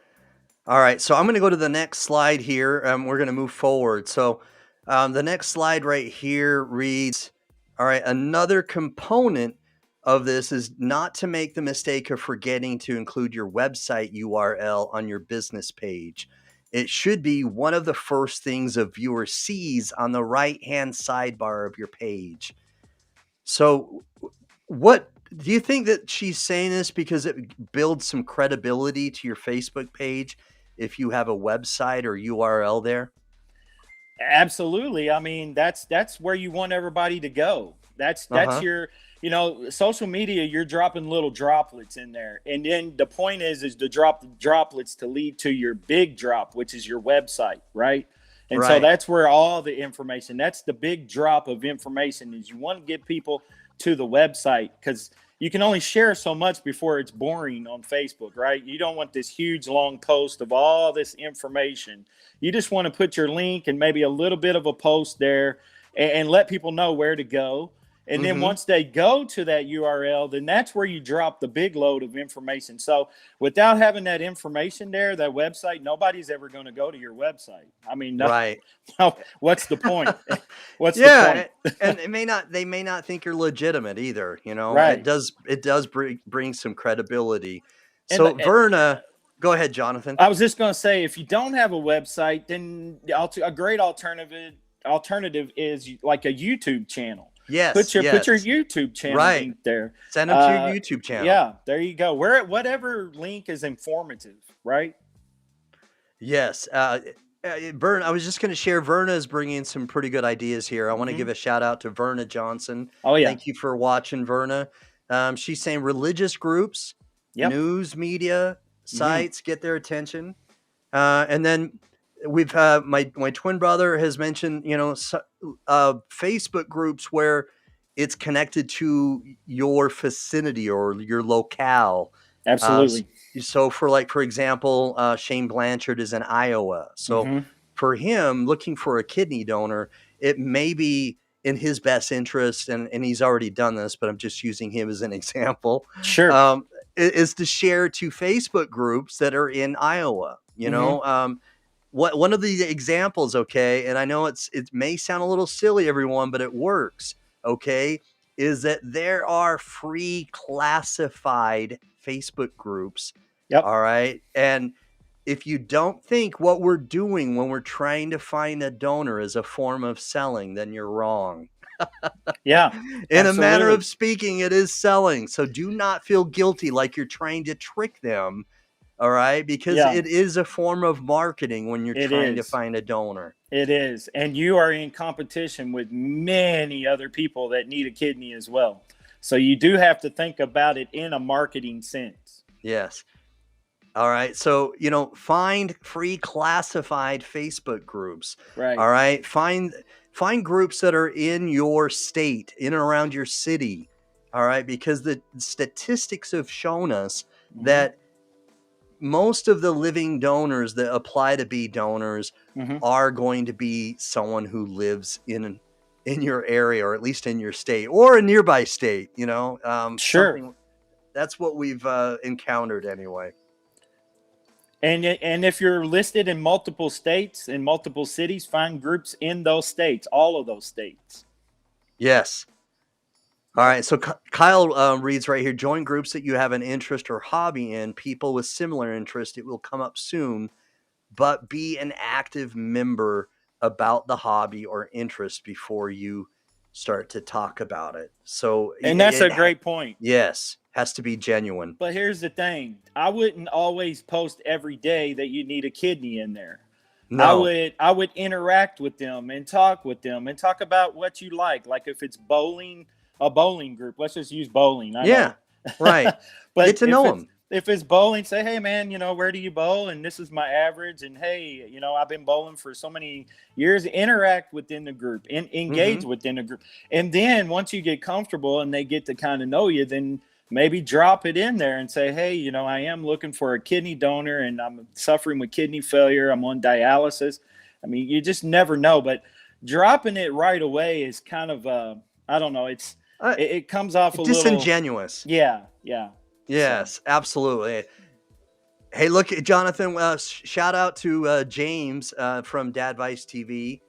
All right. So I'm going to go to the next slide here. We're going to move forward. So the next slide right here reads, all right, another component of this is not to make the mistake of forgetting to include your website URL on your business page. It should be one of the first things a viewer sees on the right-hand sidebar of your page. So what do you think that she's saying this because it builds some credibility to your Facebook page if you have a website or URL there? Absolutely. I mean, that's where you want everybody to go. That's Uh-huh. your, social media. You're dropping little droplets in there, and then the point is to drop the droplets to lead to your big drop, which is your website, right? And so Right. that's where all the information. That's the big drop of information. Is you want to get people to the website because you can only share so much before it's boring on Facebook, right? You don't want this huge long post of all this information. You just want to put your link and maybe a little bit of a post there and let people know where to go. And then Mhm. once they go to that URL, then that's where you drop the big load of information. So without having that information there, that website, nobody's ever going to go to your website. I mean, no, Right. no, what's the point? What's the Yeah, point? and they may not think you're legitimate either, It Right. does bring some credibility. And So Verna, go ahead, Jonathan. I was just going to say, if you don't have a website, then a great alternative is like a YouTube channel. Yes, Put your yes. YouTube channel Right. link there. Send them to your YouTube channel. Yeah, there you go. Whatever link is informative, right? Yes. Vern, I was just going to share. Verna is bringing some pretty good ideas here. I want to give a shout out to Verna Johnson. Oh yeah. Thank you for watching, Verna. She's saying religious groups, news media sites get their attention, and then we've my twin brother has mentioned Facebook groups where it's connected to your vicinity or your locale. Absolutely. So for example, Shane Blanchard is in Iowa. So for him, looking for a kidney donor, it may be in his best interest, and he's already done this, but I'm just using him as an example. Sure. Is to share to Facebook groups that are in Iowa. One of the examples, okay, and I know it may sound a little silly, everyone, but it works, okay, is that there are free classified Facebook groups. Yep. All right. And if you don't think what we're doing when we're trying to find a donor is a form of selling, then you're wrong. Yeah. In a manner of speaking, it is selling. So do not feel guilty like you're trying to trick them. All right. Because it is a form of marketing when you're trying to find a donor. It is. And you are in competition with many other people that need a kidney as well. So you do have to think about it in a marketing sense. Yes. All right. So, find free classified Facebook groups. Right. All right. Find groups that are in your state, in and around your city. All right. Because the statistics have shown us that most of the living donors that apply to be donors are going to be someone who lives in your area, or at least in your state or a nearby state, Sure. That's what we've encountered anyway. And if you're listed in multiple states, in multiple cities, find groups in those states, all of those states. Yes. All right. So Kyle reads right here, join groups that you have an interest or hobby in, people with similar interest. It will come up soon, but be an active member about the hobby or interest before you start to talk about it. So, and that's a great point. Yes. Has to be genuine. But here's the thing. I wouldn't always post every day that you need a kidney in there. No. I would interact with them and talk with them and talk about what you like. Like if it's bowling, a bowling group, let's just use bowling. I know. Right. But get to know them. If it's bowling, say, hey man, where do you bowl? And this is my average. And hey, I've been bowling for so many years. Interact within the group and engage within the group. And then once you get comfortable and they get to kind of know you, then maybe drop it in there and say, hey, I am looking for a kidney donor and I'm suffering with kidney failure. I'm on dialysis. I mean, you just never know. But dropping it right away is kind of, I don't know. It comes off a little disingenuous. Yeah. Yes, absolutely. Hey, look, Jonathan, shout out to James from Dadvice TV.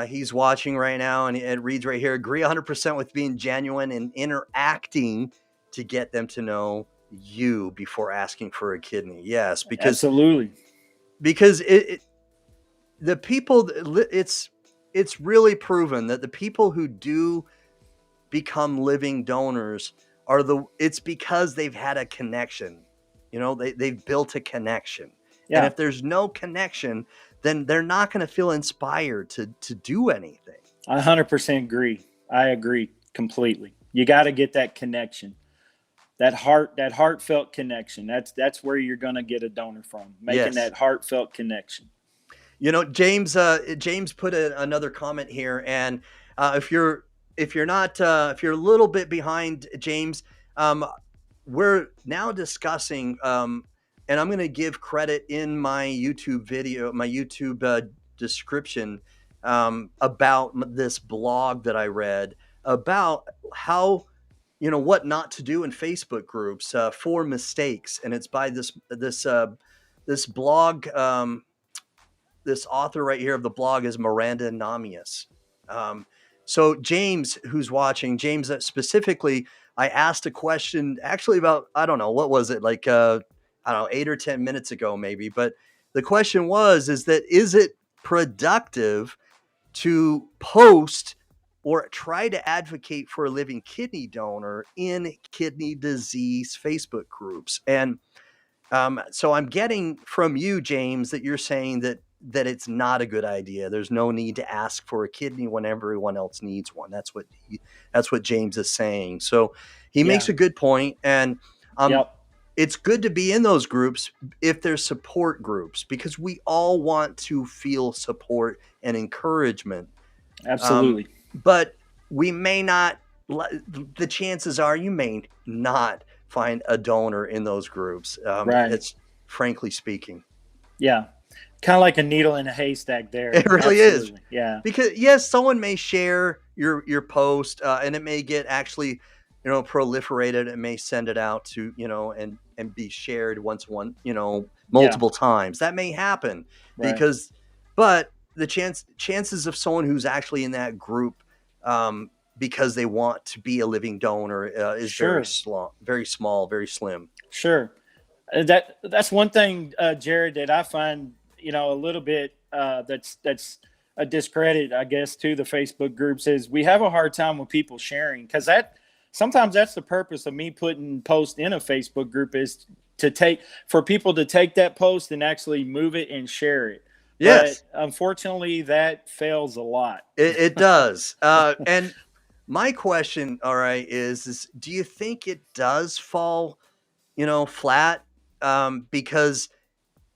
He's watching right now, and it reads right here, agree 100% with being genuine and interacting to get them to know you before asking for a kidney. Yes, because absolutely. Because the people, it's really proven that the people who do become living donors it's because they've had a connection. They've built a connection. Yeah. And if there's no connection, then they're not going to feel inspired to do anything. I 100% agree. I agree completely. You got to get that connection, that heartfelt connection. That's where you're going to get a donor from, making that heartfelt connection. James put another comment here, and if you're a little bit behind, James, we're now discussing, and I'm going to give credit in my YouTube video, my YouTube description, about this blog that I read about how, what not to do in Facebook groups for mistakes. And it's by this blog, this author right here of the blog is Miranda Namias. So James, who's watching, James, specifically, I asked a question actually about, I don't know, what was it? Like, 8 or 10 minutes ago, maybe. But the question is it productive to post or try to advocate for a living kidney donor in kidney disease Facebook groups. And so I'm getting from you, James, that you're saying that it's not a good idea. There's no need to ask for a kidney when everyone else needs one. That's what James is saying. So he makes a good point, and it's good to be in those groups if there's support groups, because we all want to feel support and encouragement. Absolutely. But we may not. The chances are you may not find a donor in those groups. Right. It's frankly speaking. Yeah. Kind of like a needle in a haystack there. It really is. Yeah. Because yes, someone may share your post, and it may get actually, proliferated. It may send it out to, and be shared multiple times. That may happen but the chances of someone who's actually in that group, because they want to be a living donor, is very small, very slim. Sure. That's one thing, Jared, that I find, a little bit that's a discredit, I guess, to the Facebook groups is we have a hard time with people sharing, because sometimes that's the purpose of me putting posts in a Facebook group, is for people to take that post and actually move it and share it. Yes. But unfortunately, that fails a lot. It does. And my question, all right, is do you think it does fall, flat, because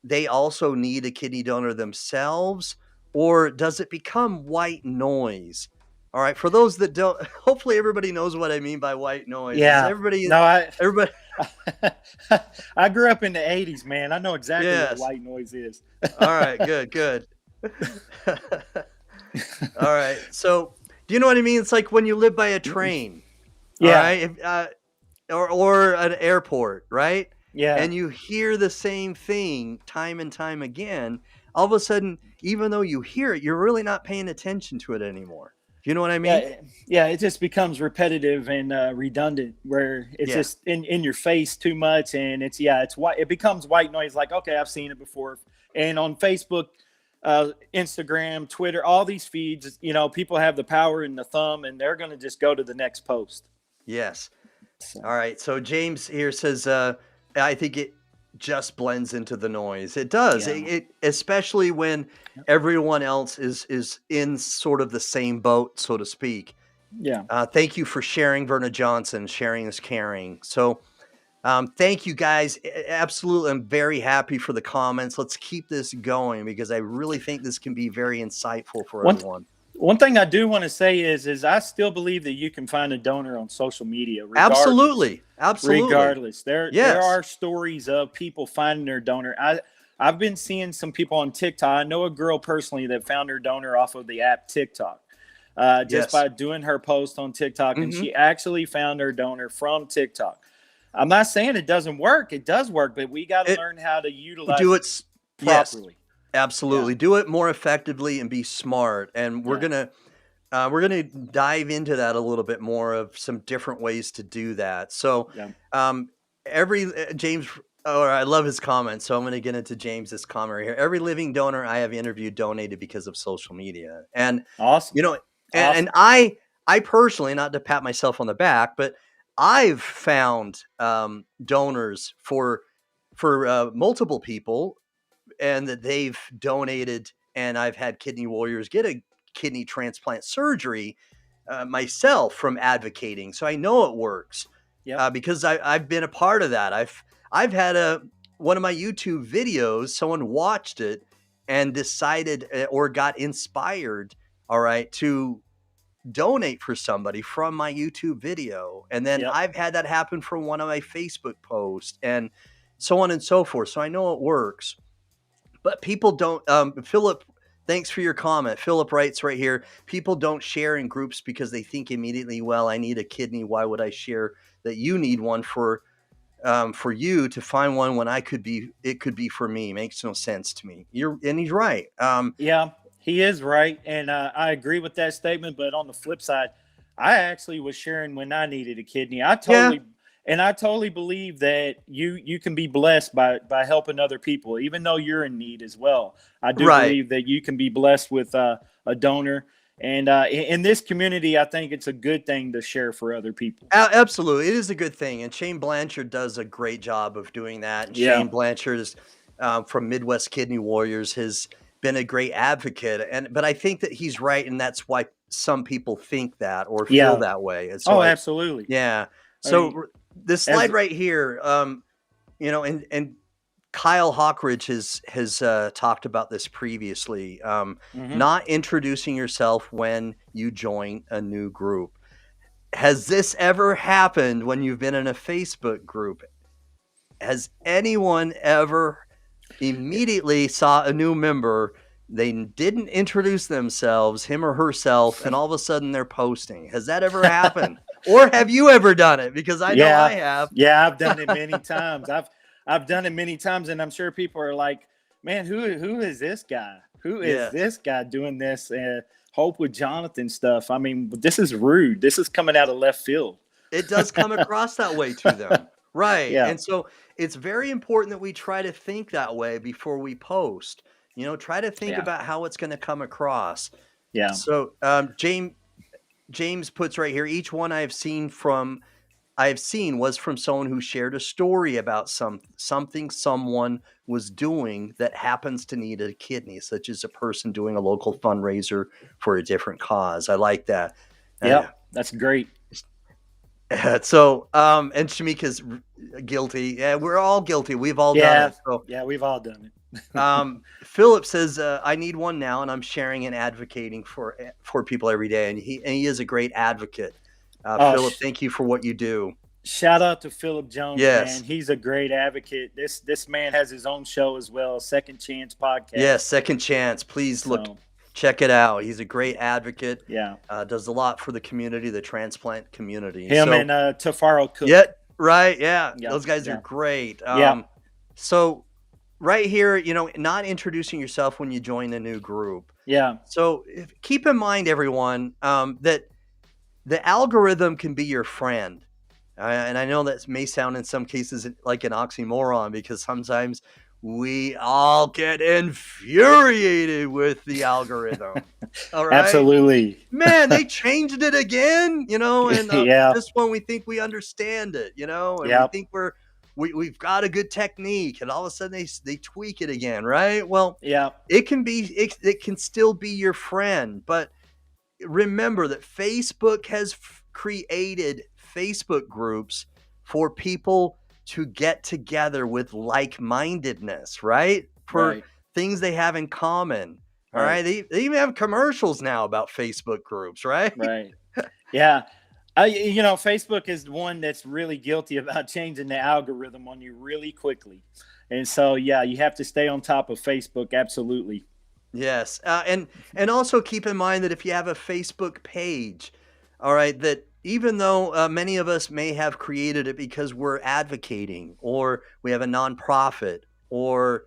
they also need a kidney donor themselves, or does it become white noise? All right, for those that don't, hopefully everybody knows what I mean by white noise. Yeah. Everybody. I grew up in the 80s, man. I know exactly what white noise is. All right, good. All right, so do you know what I mean? It's like when you live by a train, right? Or an airport, right? Yeah. And you hear the same thing time and time again. All of a sudden, even though you hear it, you're really not paying attention to it anymore. Do you know what I mean? Yeah, it just becomes repetitive and redundant, where it's just in your face too much, and it's white. It becomes white noise. Like, okay, I've seen it before. And on Facebook, Instagram, Twitter, all these feeds, people have the power in the thumb, and they're going to just go to the next post. Yes. So. All right. So James here says, I think it just blends into the noise. It does. It especially when everyone else is in sort of the same boat, so to speak. Yeah. Thank you for sharing, Verna Johnson. Sharing is caring. So thank you guys. Absolutely. I'm very happy for the comments. Let's keep this going, because I really think this can be very insightful for everyone. One thing I do want to say is I still believe that you can find a donor on social media. Absolutely. Regardless. There are stories of people finding their donor. I've been seeing some people on TikTok. I know a girl personally that found her donor off of the app TikTok, just by doing her post on TikTok. And she actually found her donor from TikTok. I'm not saying it doesn't work. It does work, but we got to learn how to utilize it properly. Yes. Absolutely. Do it more effectively and be smart. And we're gonna dive into that a little bit more, of some different ways to do that. So James, I love his comment. So I'm going to get into James's comment right here. Every living donor I have interviewed donated because of social media. And awesome. And I personally, not to pat myself on the back, but I've found donors for multiple people, and that they've donated, and I've had Kidney Warriors get a kidney transplant surgery myself from advocating. So I know it works because I've been a part of that. I've had one of my YouTube videos, someone watched it and decided or got inspired, all right, to donate for somebody from my YouTube video. And then I've had that happen from one of my Facebook posts, and so on and so forth. So I know it works. But people don't, Philip, thanks for your comment. Philip writes right here, people don't share in groups because they think immediately, well, I need a kidney. Why would I share that you need one for you to find one when it could be for me? Makes no sense to me. And he's right. Yeah, he is right. And I agree with that statement. But on the flip side, I actually was sharing when I needed a kidney. And I totally believe that you can be blessed by helping other people, even though you're in need as well. I do believe that you can be blessed with a donor. And in this community, I think it's a good thing to share for other people. Absolutely, it is a good thing, and Shane Blanchard does a great job of doing that. And Yeah. Shane Blanchard is from Midwest Kidney Warriors, has been a great advocate, but I think that he's right, and that's why some people think that or feel Yeah. that way. And so, Oh, absolutely. yeah. I So mean, this as slide right here, and Kyle Hawkridge has talked about this previously. mhm. Not introducing yourself when you join a new group. Has this ever happened when you've been in a Facebook group? Has anyone ever immediately saw a new member, they didn't introduce themselves, him or herself, and all of a sudden they're posting? Has that ever happened? Or have you ever done it? Because I know I have. Yeah, I've done it many times. I've done it many times, and I'm sure people are like, "Man, who is this guy? Who is Yeah. this guy doing this Hope with Jonathan stuff?" I mean, this is rude. This is coming out of left field. It does come across that way to them. Right. Yeah. And so it's very important that we try to think that way before we post. Try to think Yeah. about how it's going to come across. Yeah. So James puts right here, each one I have seen was from someone who shared a story about something someone was doing that happens to need a kidney, such as a person doing a local fundraiser for a different cause. I like that. Yeah, that's great. So, and Shamika's guilty. Yeah, we're all guilty. We've all done it. So, Yeah, we've all done it. Philip says, I need one now, and I'm sharing and advocating for people every day. And he is a great advocate. Philip, thank you for what you do. Shout out to Philip Jones, Yes. man. He's a great advocate. This man has his own show as well, Second Chance Podcast. Yes, Second Chance. Please check it out. He's a great advocate. Yeah. Does a lot for the community, the transplant community. Him and Tafaro Cook. Yeah, right. Yeah. Yeah, Those guys yeah. are great. Yeah. So right here, not introducing yourself when you join a new group. Yeah. So keep in mind, everyone, that the algorithm can be your friend. And I know that may sound in some cases like an oxymoron, because sometimes we all get infuriated with the algorithm. All right. Absolutely. Man, they changed it again, and Yeah. just when we think we understand it, and Yep. we think we've got a good technique, and all of a sudden they tweak it again, right? Well, Yeah. it can still be your friend, but remember that Facebook has created Facebook groups for people to get together with like-mindedness, right? For Right. things they have in common. All right. They even have commercials now about Facebook groups, right? Right. Yeah. Facebook is one that's really guilty about changing the algorithm on you really quickly. And so, yeah, you have to stay on top of Facebook. Absolutely. Yes. And also keep in mind that if you have a Facebook page, all right, that even though many of us may have created it because we're advocating, or we have a nonprofit, or,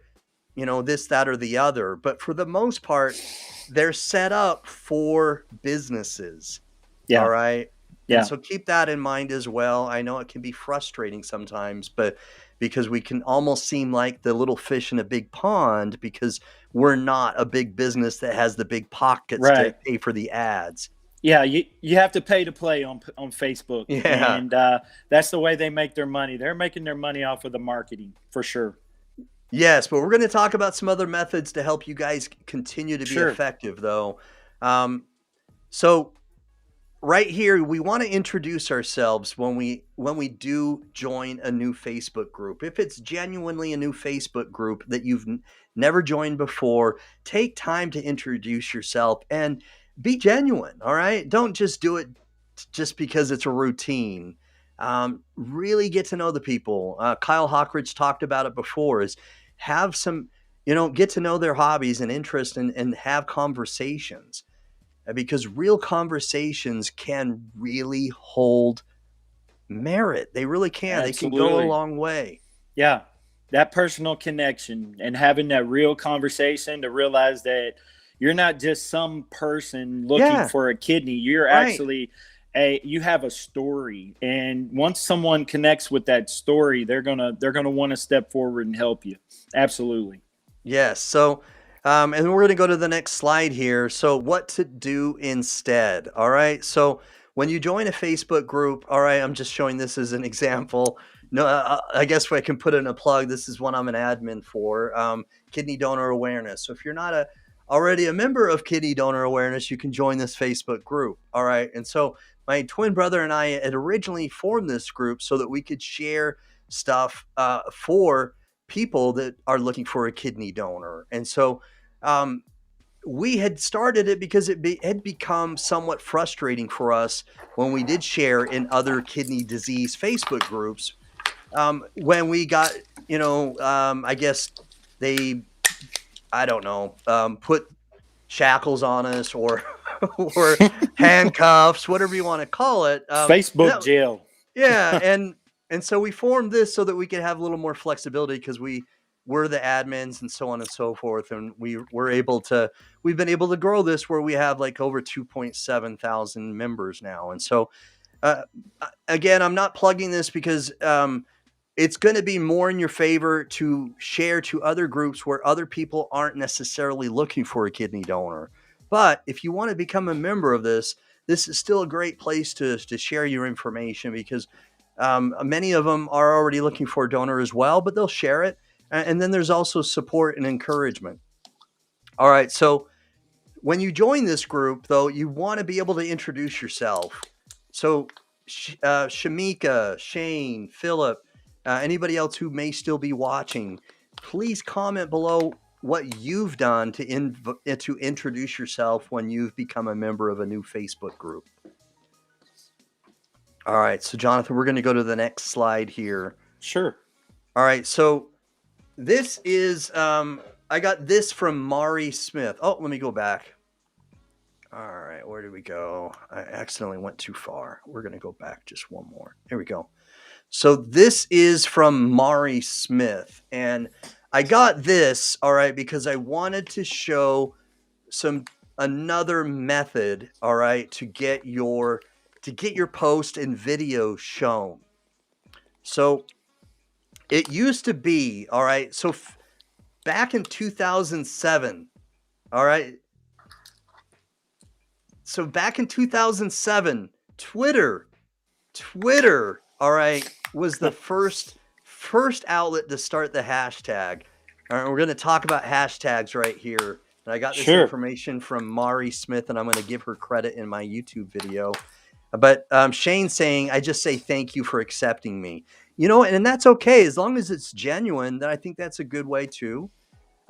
this, that, or the other, but for the most part, they're set up for businesses. Yeah. All right. Yeah. And so keep that in mind as well. I know it can be frustrating sometimes, but because we can almost seem like the little fish in a big pond, because we're not a big business that has the big pockets to Right. pay for the ads. Yeah, you have to pay to play on Facebook. Yeah. And that's the way they make their money. They're making their money off of the marketing, for sure. Yes, but we're going to talk about some other methods to help you guys continue to be Sure. effective, though. So right here, we want to introduce ourselves when we do join a new Facebook group. If it's genuinely a new Facebook group that you've never joined before, take time to introduce yourself and be genuine. All right. Don't just do it just because it's a routine. Really get to know the people. Kyle Hawkridge talked about it before, is have some, get to know their hobbies and interests, and have conversations, because real conversations can really hold merit. They really can. They can go a Absolutely. long way. Yeah, that personal connection and having that real conversation to realize that you're not just some person looking Yeah. for a kidney. You're Right. actually you have a story, and once someone connects with that story, they're gonna want to step forward and help you. Absolutely. Yes. So And we're going to go to the next slide here. So, what to do instead? All right. So, when you join a Facebook group, all right, I'm just showing this as an example. No, I guess I can put in a plug. This is one I'm an admin for, Kidney Donor Awareness. So, if you're not already a member of Kidney Donor Awareness, you can join this Facebook group. All right. And so, my twin brother and I had originally formed this group so that we could share stuff for people that are looking for a kidney donor. And so, um, we had started it because it had become somewhat frustrating for us when we did share in other kidney disease Facebook groups. When we got, I guess they, I don't know, put shackles on us or or handcuffs, whatever you want to call it. Facebook jail. Yeah, and so we formed this so that we could have a little more flexibility because we were the admins and so on and so forth, and we've been able to grow this where we have like over 2.7 thousand members now. And so uh, again, I'm not plugging this because it's going to be more in your favor to share to other groups where other people aren't necessarily looking for a kidney donor. But if you want to become a member of this is still a great place to share your information because many of them are already looking for a donor as well, but they'll share it. And then there's also support and encouragement. All right. So when you join this group, though, you want to be able to introduce yourself. So Shamika, Shane, Philip, anybody else who may still be watching, please comment below what you've done to introduce yourself when you've become a member of a new Facebook group. All right, so Jonathan, we're going to go to the next slide here. Sure. All right, so this is, I got this from Mari Smith. Oh, let me go back. All right, where did we go? I accidentally went too far. We're going to go back just one more. Here we go. So this is from Mari Smith, and I got this, all right, because I wanted to show another method, all right, to get your post and video shown. So it used to be, all right, so back in 2007, all right, so back in 2007, Twitter, all right, was the first outlet to start the hashtag. All right, we're going to talk about hashtags right here. And I got this information from Mari Smith, and I'm going to give her credit in my YouTube video. But Shane's saying, I just say thank you for accepting me. And that's okay. As long as it's genuine, then I think that's a good way too.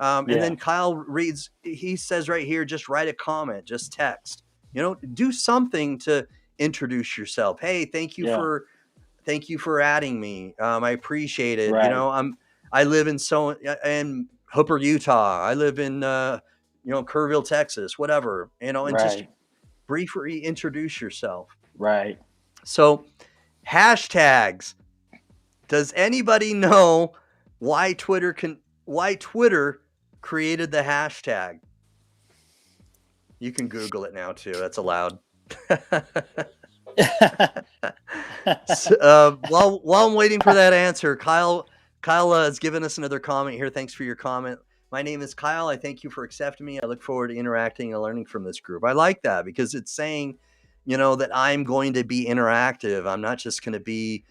And then Kyle reads, he says right here, just write a comment, just text. Do something to introduce yourself. Hey, thank you for adding me. I appreciate it. Right. I live in Hooper, Utah. I live in Kerrville, Texas, whatever. And just briefly introduce yourself. Right. So hashtags. Does anybody know why Twitter created the hashtag? You can Google it now too. That's allowed. So, while I'm waiting for that answer, Kyle has given us another comment here. Thanks for your comment. My name is Kyle. I thank you for accepting me. I look forward to interacting and learning from this group. I like that because it's saying, that I'm going to be interactive. I'm not just going to be,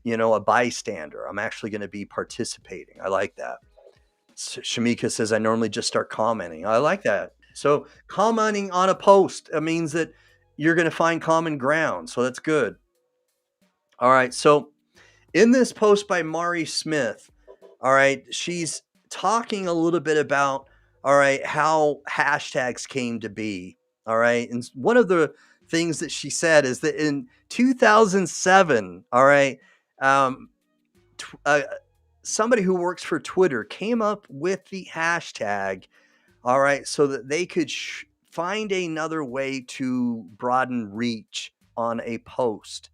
a bystander. I'm actually going to be participating. I like that. Shamika says, I normally just start commenting. I like that. So commenting on a post means that you're going to find common ground. So that's good. All right. So in this post by Mari Smith, all right, she's talking a little bit about, all right, how hashtags came to be. All right. And one of the things that she said is that in 2007, all right, somebody who works for Twitter came up with the hashtag, all right, so that they could find another way to broaden reach on a post.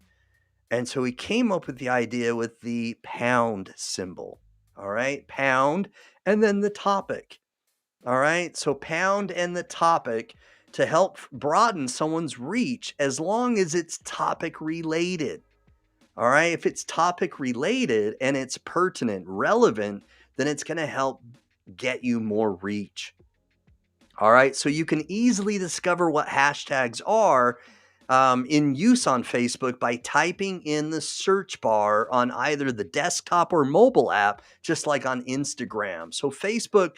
And so he came up with the idea with the pound symbol. All right, pound and then the topic. All right, so pound and the topic to help broaden someone's reach as long as it's topic related. All right, if it's topic related and it's pertinent, relevant, then it's going to help get you more reach. All right. So you can easily discover what hashtags are in use on Facebook by typing in the search bar on either the desktop or mobile app, just like on Instagram. So Facebook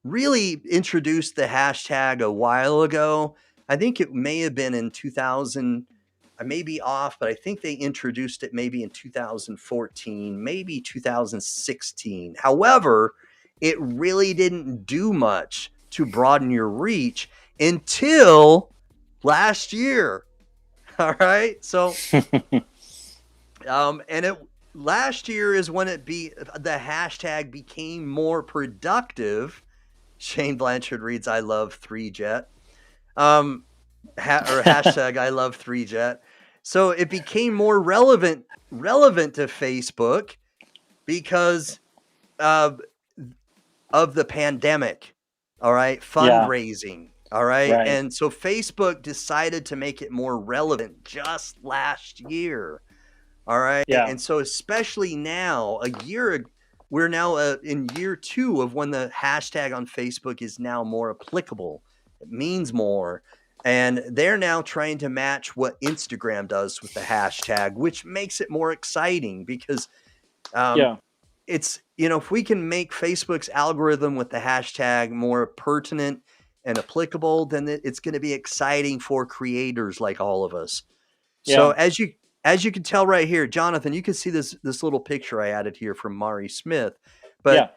really introduced the hashtag a while ago. I think it may have been in 2000. I may be off, but I think they introduced it maybe in 2014, maybe 2016. However, it really didn't do much to broaden your reach until last year. All right. So, and it last year is when the hashtag became more productive. Shane Blanchard reads, "I love 3Jet." Or hashtag I love 3Jet. So it became more relevant to Facebook because of the pandemic. All right, fundraising. All right, Right. and so Facebook decided to make it more relevant just last year. All right, Yeah. and so especially now, we're now in year 2 of when the hashtag on Facebook is now more applicable. It means more. And they're now trying to match what Instagram does with the hashtag, which makes it more exciting because Yeah. it's, if we can make Facebook's algorithm with the hashtag more pertinent and applicable, then it's going to be exciting for creators like all of us. So Yeah. as you can tell right here, Jonathan, you can see this little picture I added here from Mari Smith. But Yeah.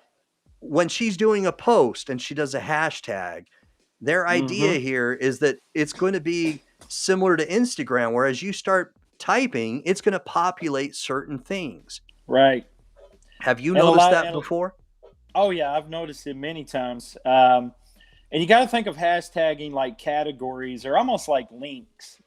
when she's doing a post and she does a hashtag, their idea here is that it's going to be similar to Instagram, where as you start typing, it's going to populate certain things. Right. Have you And a noticed lot- that and- before? Oh yeah, I've noticed it many times. And you got to think of hashtagging like categories. They're almost like links.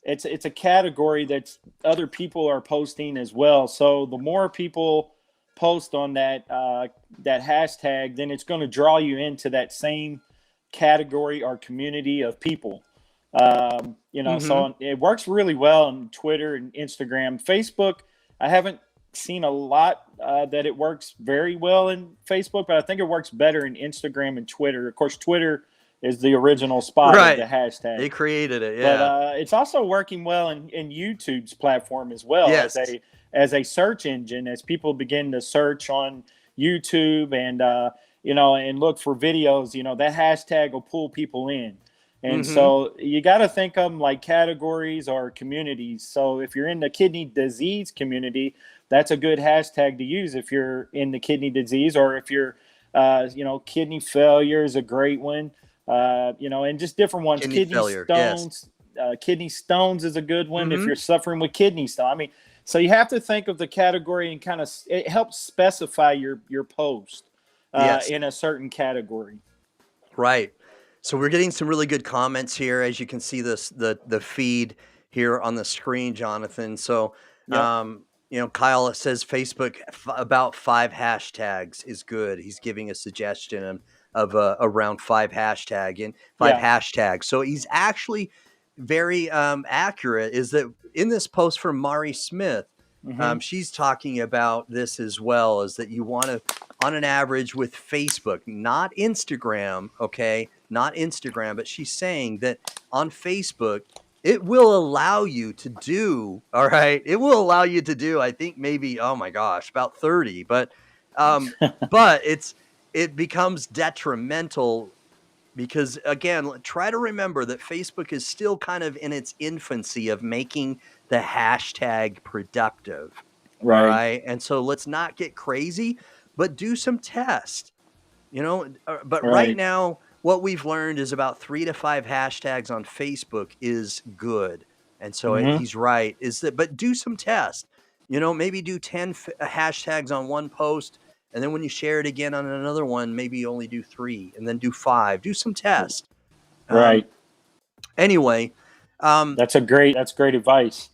It's a category that other people are posting as well. So the more people post on that hashtag, then it's going to draw you into that same category or community of people. So it works really well on Twitter and Instagram. Facebook, I haven't seen a lot that it works very well in Facebook, but I think it works better in Instagram and Twitter. Of course, Twitter is the original spot Right. of the hashtag. They created it, yeah. But it's also working well in YouTube's platform as well, Yes. as a search engine, as people begin to search on YouTube and and look for videos. That hashtag will pull people in. And so you got to think of them like categories or communities. So if you're in the kidney disease community, that's a good hashtag to use if you're in the kidney disease, or if you're, kidney failure is a great one, and just different ones. Kidney failure, yes. Stones, kidney stones is a good one if you're suffering with kidney stones. I mean, so you have to think of the category and kind of it helps specify your post Yes. in a certain category. Right. So we're getting some really good comments here, as you can see the feed here on the screen, Jonathan. So, Yep. Kyle says Facebook about 5 hashtags is good. He's giving a suggestion of around 5 hashtags. So he's actually very accurate. Is that in this post from Mari Smith? She's talking about this as well, is that you want to, on an average with Facebook, not Instagram, okay? Not Instagram, but she's saying that on Facebook, it will allow you to do, all right? It will allow you to do, I think maybe, oh my gosh, about 30, but it becomes detrimental because, again, try to remember that Facebook is still kind of in its infancy of making the hashtag productive. Right. All right. And so let's not get crazy, but do some tests, but right now, what we've learned is about 3 to 5 hashtags on Facebook is good. And so he's right, but do some tests, maybe do 10 hashtags on one post. And then when you share it again on another one, maybe you only do 3 and then do 5, do some tests. Right. Anyway. That's great advice.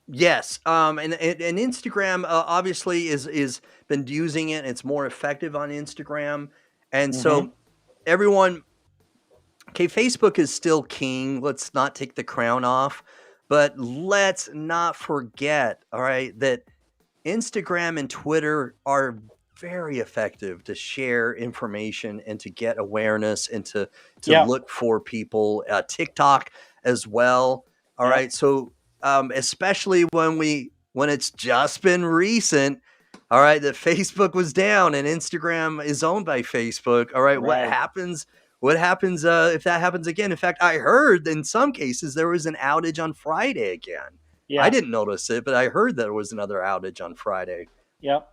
Yes. And Instagram obviously is been using it. It's more effective on Instagram. And so everyone, Facebook is still king. Let's not take the crown off, but let's not forget, all right, that Instagram and Twitter are very effective to share information and to get awareness and to Yeah. look for people. TikTok as well. All Yeah. right. So especially when it's just been recent, all right, that Facebook was down and Instagram is owned by Facebook. All right, what Right. happens? What happens if that happens again? In fact, I heard in some cases there was an outage on Friday again. I Yeah. didn't notice it, but I heard there was another outage on Friday. Yep.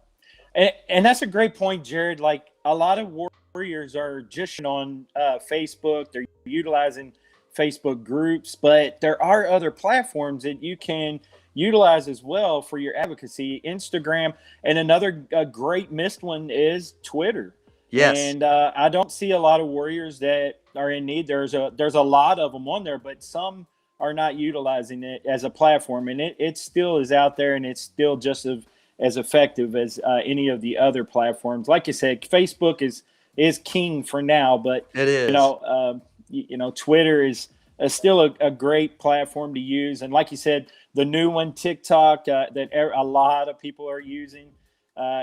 And that's a great point, Jared. Like a lot of warriors are just on Facebook. They're utilizing Facebook groups, but there are other platforms that you can utilize as well for your advocacy. Instagram, and another great missed one is Twitter. Yes. And I don't see a lot of warriors that are in need. There's a lot of them on there, but some are not utilizing it as a platform, and it still is out there, and it's still just as effective as any of the other platforms. Like you said, Facebook is king for now, but It is. Twitter is still a great platform to use. And like you said, the new one, TikTok, that a lot of people are using,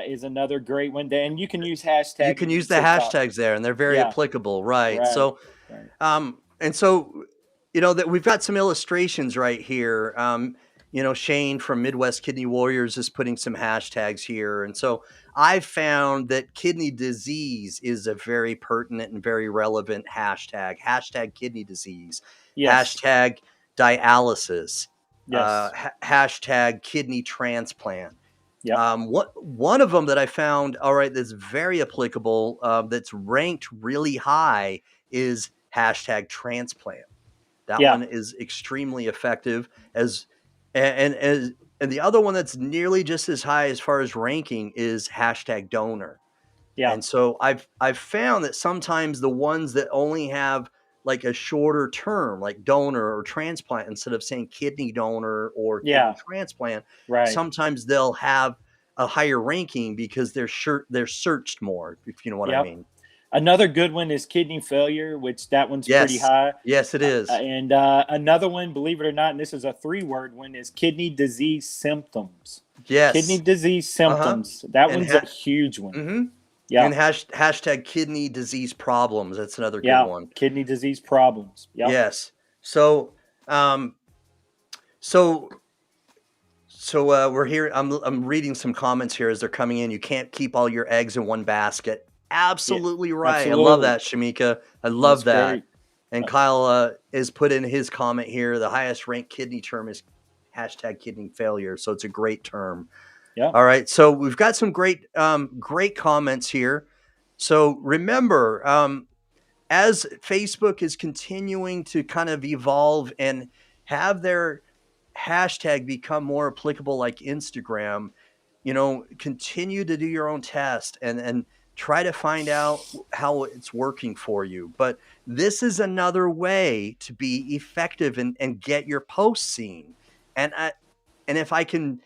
is another great one. And you can use hashtags. You can use the TikTok. hashtags there, and they're very applicable, right? Right. So, Right. and so, that we've got some illustrations right here. Shane from Midwest Kidney Warriors is putting some hashtags here. And so I've found that kidney disease is a very pertinent and very relevant hashtag. Hashtag kidney disease. Yes. Hashtag dialysis. Yes. Hashtag kidney transplant. Yep. One of them that I found, all right, that's very applicable, that's ranked really high is hashtag transplant. That one is extremely effective and the other one that's nearly just as high as far as ranking is hashtag donor. Yeah. And so I've found that sometimes the ones that only have like a shorter term, like donor or transplant, instead of saying kidney donor or kidney transplant, right, sometimes they'll have a higher ranking because they're searched more, if you know what I mean. Another good one is kidney failure, which that one's pretty high. Yes, it is. And another one, believe it or not, and this is a 3-word one, is kidney disease symptoms. Yes. Kidney disease symptoms. That one's a huge one. Mm-hmm. Yeah. And hashtag kidney disease problems. That's another good one. Kidney disease problems. Yep. Yes. So we're here. I'm reading some comments here as they're coming in. You can't keep all your eggs in one basket. Absolutely right. Absolutely. I love that, Shamika. I love that. Great. And Kyle has put in his comment here. The highest ranked kidney term is hashtag kidney failure. So it's a great term. Yeah. All right. So we've got some great comments here. So remember, as Facebook is continuing to kind of evolve and have their hashtag become more applicable like Instagram, continue to do your own test and try to find out how it's working for you. But this is another way to be effective and get your posts seen. And if I can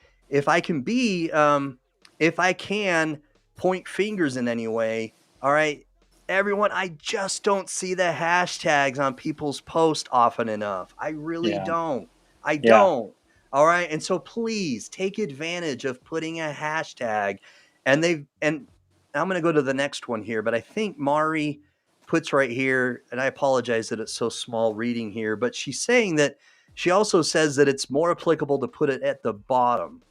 point fingers in any way, all right, everyone, I just don't see the hashtags on people's posts often enough. I really don't. I don't. All right. And so please take advantage of putting a hashtag. And I'm going to go to the next one here, but I think Mari puts right here, and I apologize that it's so small reading here, but she's saying that she also says that it's more applicable to put it at the bottom.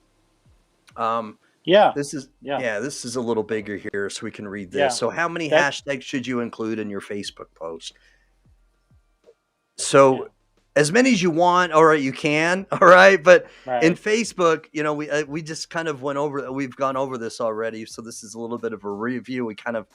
This is a little bigger here so we can read this. Yeah. So how many hashtags should you include in your Facebook post? So as many as you want, all right, you can, all right. But in Facebook, we just kind of we've gone over this already. So this is a little bit of a review. We kind of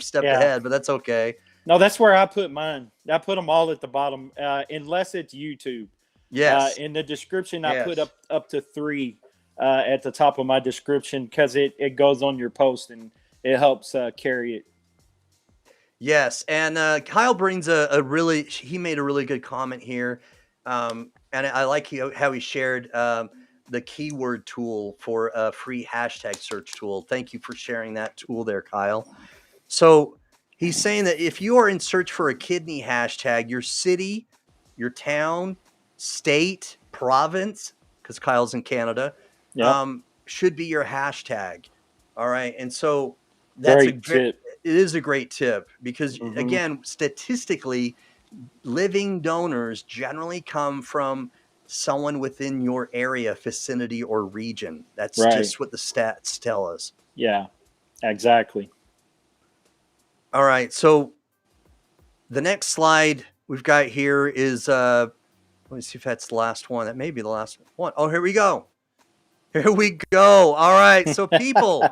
stepped ahead, but that's okay. No, that's where I put mine. I put them all at the bottom, unless it's YouTube. Yes. In the description, I put up to 3 at the top of my description because it goes on your post and it helps carry it. Yes, and Kyle brings he made a really good comment here, and I like how he shared the keyword tool for a free hashtag search tool. Thank you for sharing that tool there, Kyle. So he's saying that if you are in search for a kidney hashtag, your city, your town, state, province, because Kyle's in Canada, should be your hashtag. All right. And so that's Great tip. it is a great tip because Mhm. again, statistically, living donors generally come from someone within your area, vicinity, or region. That's Right. just what the stats tell us. Yeah, exactly. All right. So the next slide we've got here is let me see if that's the last one. That may be the last one. Oh, here we go. Here we go. All right. So people.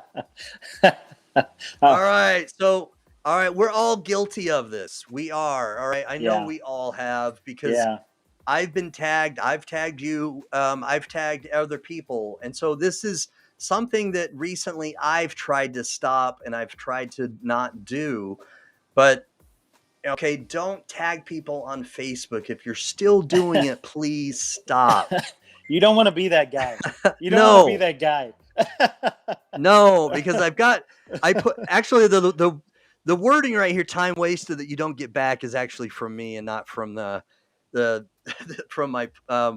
All right. So all right, we're all guilty of this. We are. All right. I know Yeah. we all have because Yeah. I've been tagged. I've tagged you. I've tagged other people. And so this is something that recently I've tried to stop and I've tried to not do. But okay, don't tag people on Facebook. If you're still doing it, please stop. You don't want to be that guy. You don't want to be No, that guy. no, because I put actually the wording right here, time wasted that you don't get back, is actually from me and not from the from my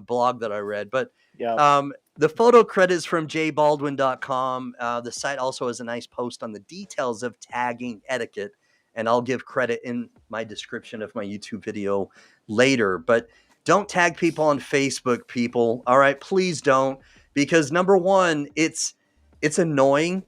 blog that I read. But Yeah. the photo credits from jbaldwin.com. The site also has a nice post on the details of tagging etiquette, and I'll give credit in my description of my YouTube video later. But don't tag people on Facebook, people. All right, please don't, because number one, it's annoying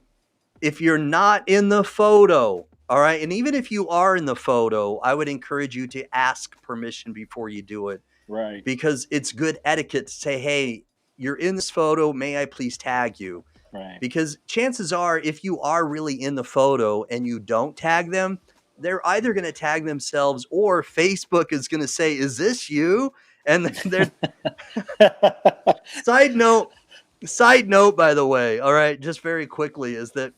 if you're not in the photo. All right. And even if you are in the photo, I would encourage you to ask permission before you do it, Right. because it's good etiquette to say, hey, you're in this photo. May I please tag you? Right. Because chances are, if you are really in the photo and you don't tag them, they're either going to tag themselves or Facebook is going to say, is this you? And they're side note, by the way, all right, just very quickly, is that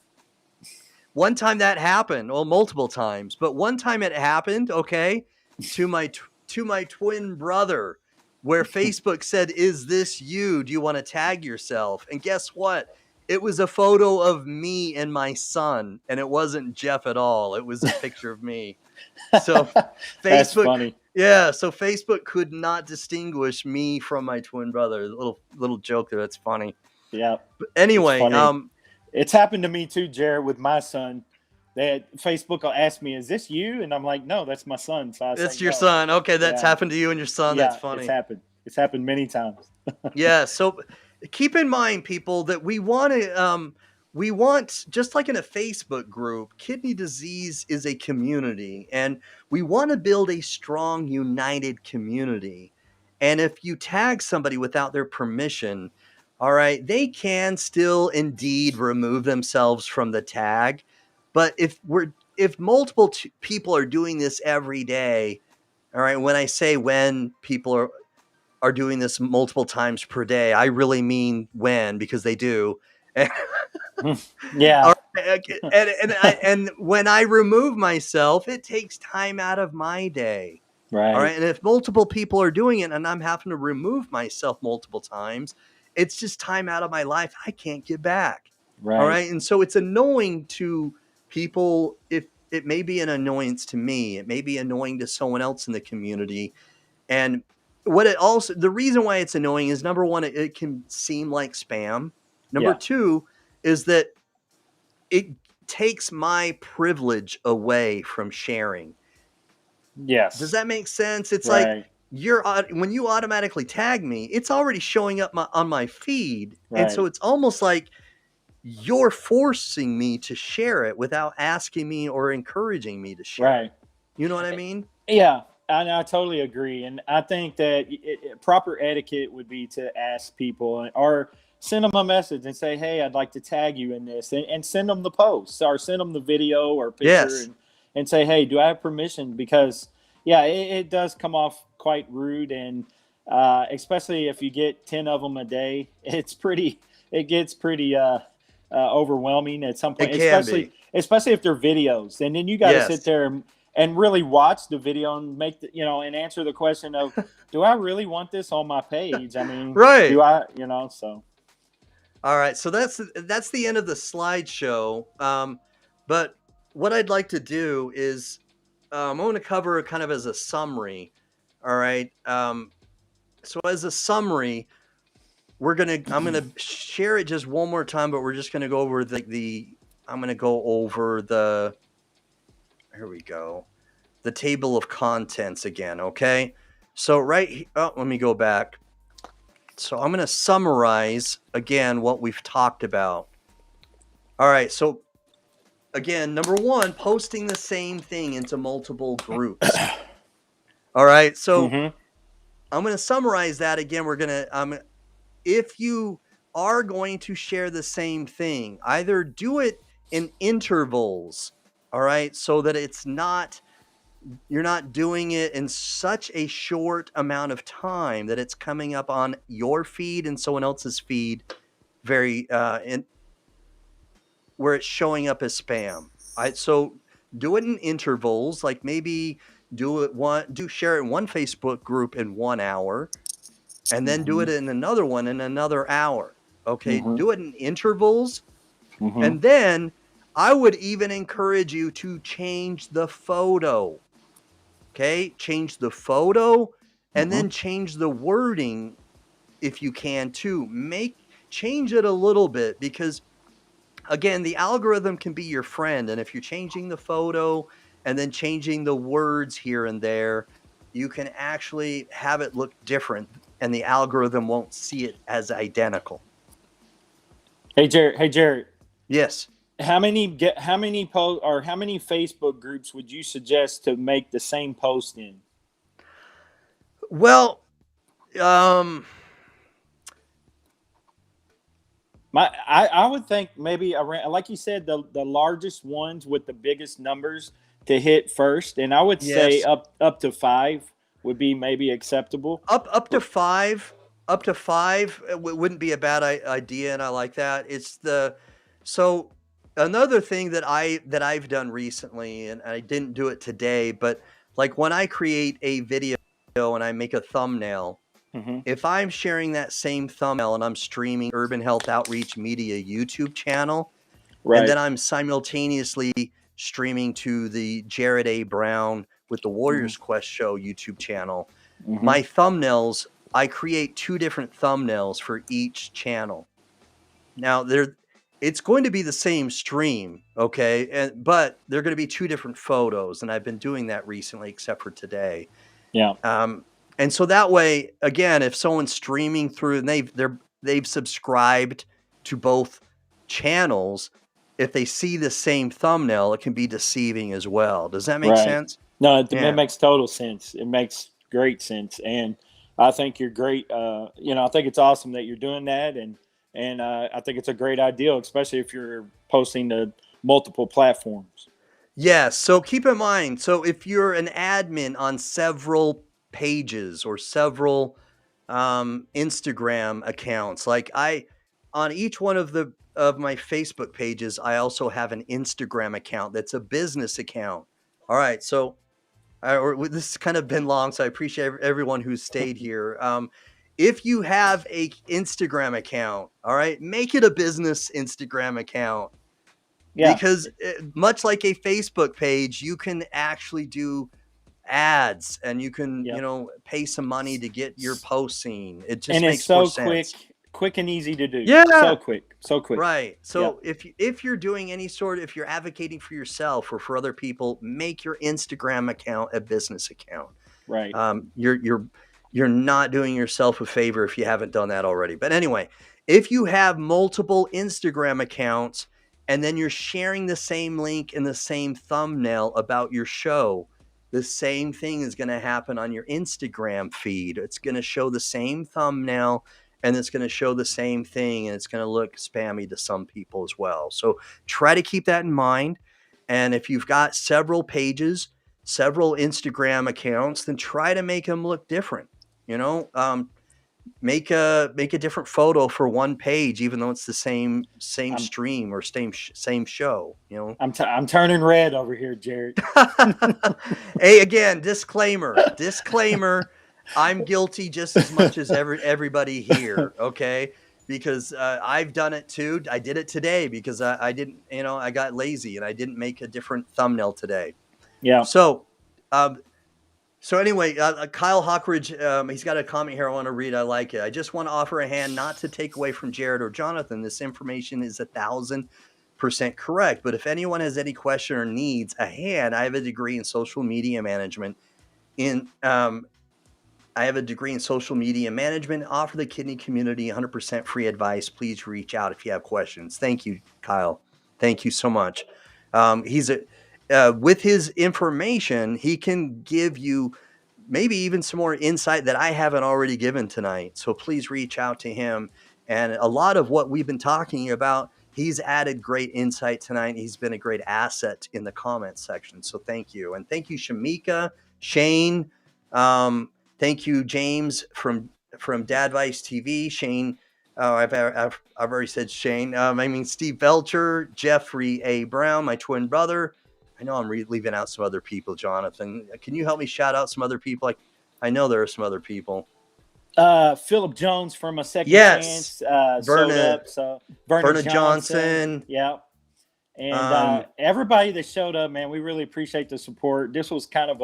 one time that happened, well, multiple times, but one time it happened, okay, to my twin brother, where Facebook said, "Is this you? Do you want to tag yourself?" And guess what? It was a photo of me and my son, and it wasn't Jeff at all. It was a picture of me. So That's Facebook, funny. yeah, so Facebook could not distinguish me from my twin brother. Little joke there. That's funny. Yeah. But It's anyway, funny. It's happened to me too, Jared, with my son. That Facebook will ask me, "Is this you?" And I'm like, "No, that's my son." So I it's say your no. son. Okay, that's Yeah. happened to you and your son. That's Yeah. It's funny. happened. It's happened many times. Yeah, so keep in mind, people, that we want, just like in a Facebook group, kidney disease is a community, and we want to build a strong, united community. And if you tag somebody without their permission, all right, they can still indeed remove themselves from the tag. But if multiple people are doing this every day, all right, when people are doing this multiple times per day, I really mean when, because they do. Yeah. And when I remove myself, it takes time out of my day. Right. All right. And if multiple people are doing it and I'm having to remove myself multiple times, it's just time out of my life I can't get back. Right. All right. And so it's annoying to people. If it may be an annoyance to me, it may be annoying to someone else in the community. And the reason why it's annoying is, number one, it can seem like spam. Number Yeah. two is that it takes my privilege away from sharing. Yes. Does that make sense? It's Right. like when you automatically tag me, it's already showing up on my feed. And so Right. it's almost like you're forcing me to share it without asking me or encouraging me to share Right. it. You know what I mean? Yeah, I totally agree, and I think that proper etiquette would be to ask people or send them a message and say, "Hey, I'd like to tag you in this," and send them the post or send them the video or picture, Yes. and say, "Hey, do I have permission?" Because yeah, it does come off quite rude, and especially if you get 10 of them a day, it gets pretty overwhelming at some It point, can be. especially if they're videos, and then you got to Yes. sit there and really watch the video and make and answer the question of, do I really want this on my page? I mean, Right. do I, so. All right, so that's the end of the slideshow. But what I'd like to do is I'm going to cover kind of as a summary. All right. So as a summary, I'm gonna share it just one more time, but we're just gonna go over the I'm going to go over here we go, the table of contents again. Okay. So let me go back. So I'm going to summarize again what we've talked about. All right. So again, number one, posting the same thing into multiple groups. All right. So I'm going to summarize that again. If you are going to share the same thing, either do it in intervals. All right. So that you're not doing it in such a short amount of time that it's coming up on your feed and someone else's feed where it's showing up as spam. So do it in intervals, like maybe share it in one Facebook group in 1 hour, and then do it in another one in another hour. Okay, do it in intervals, and then I would even encourage you to change the photo. Okay, change the photo, and then change the wording if you can too. Change it a little bit, because again, the algorithm can be your friend, and if you're changing the photo and then changing the words here and there, you can actually have it look different, and the algorithm won't see it as identical. Hey Jared. Yes. How many Facebook groups would you suggest to make the same post in? Well, I would think maybe around, like you said, the largest ones with the biggest numbers to hit first, and I would say up to 5 would be maybe acceptable. Up to 5 wouldn't be a bad idea, and I like that. So another thing that I've done recently, and I didn't do it today, but like when I create a video and I make a thumbnail, if I'm sharing that same thumbnail and I'm streaming Urban Health Outreach Media YouTube channel, and then I'm simultaneously streaming to the Jared A. Brown with the Warriors Quest Show YouTube channel, my thumbnails, I create 2 different thumbnails for each channel. Now it's going to be the same stream, okay, but they're going to be 2 different photos, and I've been doing that recently, except for today. Yeah. And so that way, again, if someone's streaming through and they've subscribed to both channels, if they see the same thumbnail, it can be deceiving as well. Does that make sense? No, it makes total sense. It makes great sense, and I think you're great. I think it's awesome that you're doing that, and I think it's a great idea, especially if you're posting to multiple platforms. Yes. So keep in mind, so if you're an admin on several pages or several Instagram accounts, like on each one of my Facebook pages, I also have an Instagram account that's a business account. All right. So this has kind of been long, so I appreciate everyone who's stayed here. If you have a Instagram account, all right, make it a business Instagram account. Yeah. Because much like a Facebook page, you can actually do ads, and you can, pay some money to get your post seen. It just makes more sense. Quick and easy to do. Yeah. So quick. Right. So if you're doing if you're advocating for yourself or for other people, make your Instagram account a business account. Right. You're not doing yourself a favor if you haven't done that already. But anyway, if you have multiple Instagram accounts and then you're sharing the same link and the same thumbnail about your show, the same thing is going to happen on your Instagram feed. It's going to show the same thumbnail, and it's going to show the same thing, and it's going to look spammy to some people as well. So try to keep that in mind. And if you've got several pages, several Instagram accounts, then try to make them look different. Make a different photo for one page, even though it's the same stream or same show. I'm turning red over here, Jared. Hey, again, disclaimer. I'm guilty just as much as everybody here. Okay, because I've done it too. I did it today because I didn't. I got lazy and I didn't make a different thumbnail today. Yeah. So anyway, Kyle Hawkridge, he's got a comment here I want to read. I like it. I just want to offer a hand not to take away from Jared or Jonathan. This information is 1,000% 100% correct. But if anyone has any question or needs a hand, I have a degree in social media management. I have a degree in social media management. Offer the kidney community 100% free advice. Please reach out if you have questions. Thank you, Kyle. Thank you so much. With his information, he can give you maybe even some more insight that I haven't already given tonight. So please reach out to him. And a lot of what we've been talking about, he's added great insight tonight. He's been a great asset in the comments section. So thank you. And thank you, Shamika, Shane. Thank you, James from Dadvice TV. Shane, I've already said Shane. I mean, Steve Belcher, Jeffrey A. Brown, my twin brother. I know I'm leaving out some other people, Jonathan. Can you help me shout out some other people? I know there are some other people. Philip Jones from A Second Chance. Verna Johnson. Yeah. And everybody that showed up, man, we really appreciate the support. This was kind of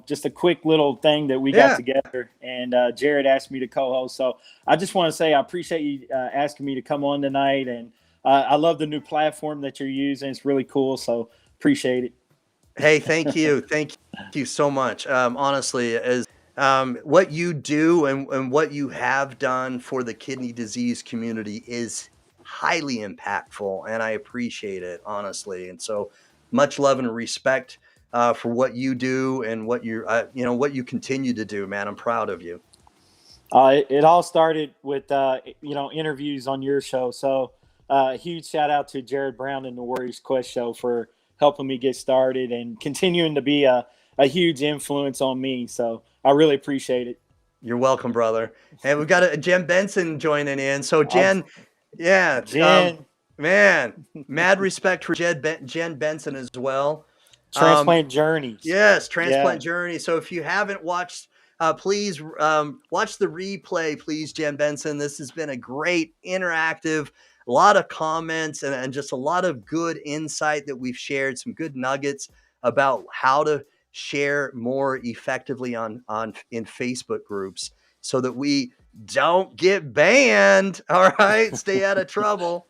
just a quick little thing that we got together, and Jared asked me to co-host. So I just want to say I appreciate you asking me to come on tonight, and I love the new platform that you're using. It's really cool. So appreciate it. Hey, thank you. Thank you so much. Honestly, as what you do and what you have done for the kidney disease community is highly impactful, and I appreciate it, honestly. And so much love and respect for what you do and what what you continue to do, man. I'm proud of you. It all started with interviews on your show. So huge shout out to Jared Brown and the Warriors Quest show for helping me get started and continuing to be a huge influence on me. So I really appreciate it. You're welcome, brother. And we've got Jen Benson joining in. So Jen, man, mad respect for Jen Benson as well. Transplant Journey. Yes, Transplant Journey. So if you haven't watched, please watch the replay, please, Jen Benson. This has been a great interactive, a lot of comments and just a lot of good insight that we've shared, some good nuggets about how to share more effectively in Facebook groups so that we don't get banned. All right, stay out of trouble.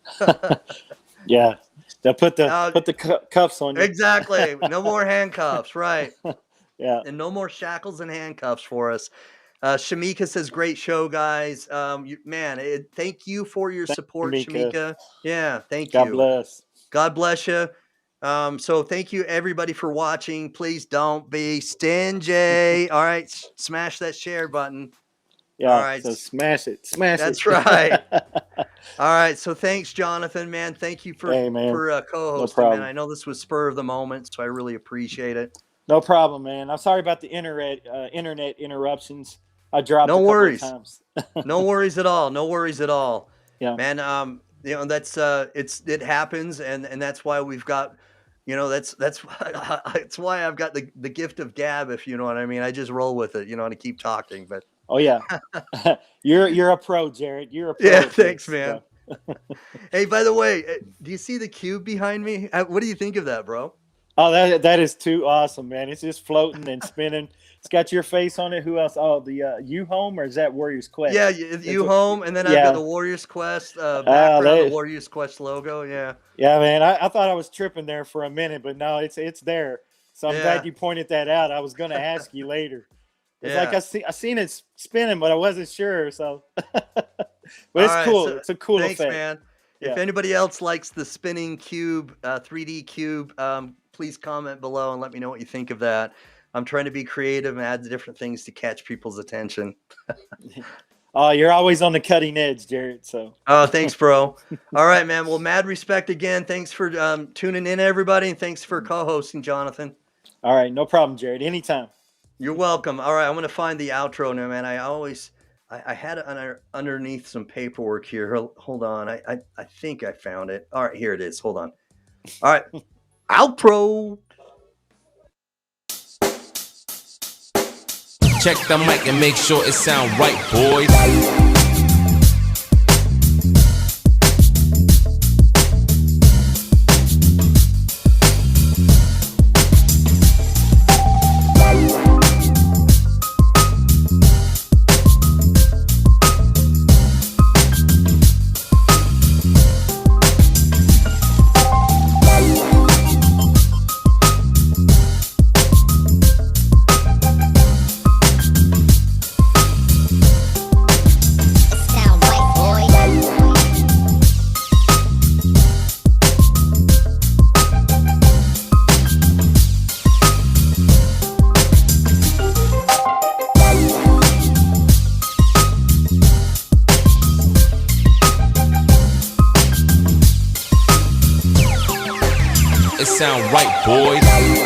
Yeah. They'll put the cuffs on you. Exactly. No more handcuffs. Right. Yeah. And no more shackles and handcuffs for us. Shamika says, great show, guys. Thank you for your support, Shamika. Yeah. Thank you. God bless. God bless you. So thank you everybody for watching. Please don't be stingy. All right. Smash that share button. Yeah. All right. So smash it. That's right. All right. So thanks, Jonathan, man. Thank you for co-hosting, man. I know this was spur of the moment, so I really appreciate it. No problem, man. I'm sorry about the internet interruptions. I dropped no a worries. couple of times. No worries at all. No worries at all. Yeah. Man, that's it happens, and that's why we've got, that's why I've got the gift of gab, if you know what I mean. I just roll with it, to keep talking, but oh yeah. You're a pro, Jared. You're a pro. Yeah, thanks, man. Hey, by the way, do you see the cube behind me? What do you think of that, bro? Oh, that is too awesome, man. It's just floating and spinning. It's got your face on it. Who else? Oh, the U-Home, or is that Warriors Quest? Yeah, U-Home, and then I've got the Warriors Quest background, the Warriors Quest logo. Yeah. Yeah, man. I thought I was tripping there for a minute, but no, it's there. So I'm glad you pointed that out. I was going to ask you later. It's like I seen it spinning, but I wasn't sure. So, but it's cool. So, it's a cool thanks, effect, man. If anybody else likes the spinning cube, 3D cube, please comment below and let me know what you think of that. I'm trying to be creative and add different things to catch people's attention. Oh, you're always on the cutting edge, Jared. So. Oh, thanks, bro. All right, man. Well, mad respect again. Thanks for tuning in, everybody, and thanks for co-hosting, Jonathan. All right, no problem, Jared. Anytime. You're welcome. All right, I'm going to find the outro now, man. I had it underneath some paperwork here. Hold on. I think I found it. All right, here it is. Hold on. All right. Outro. Check the mic and make sure it sound right, boys. sound right, boys.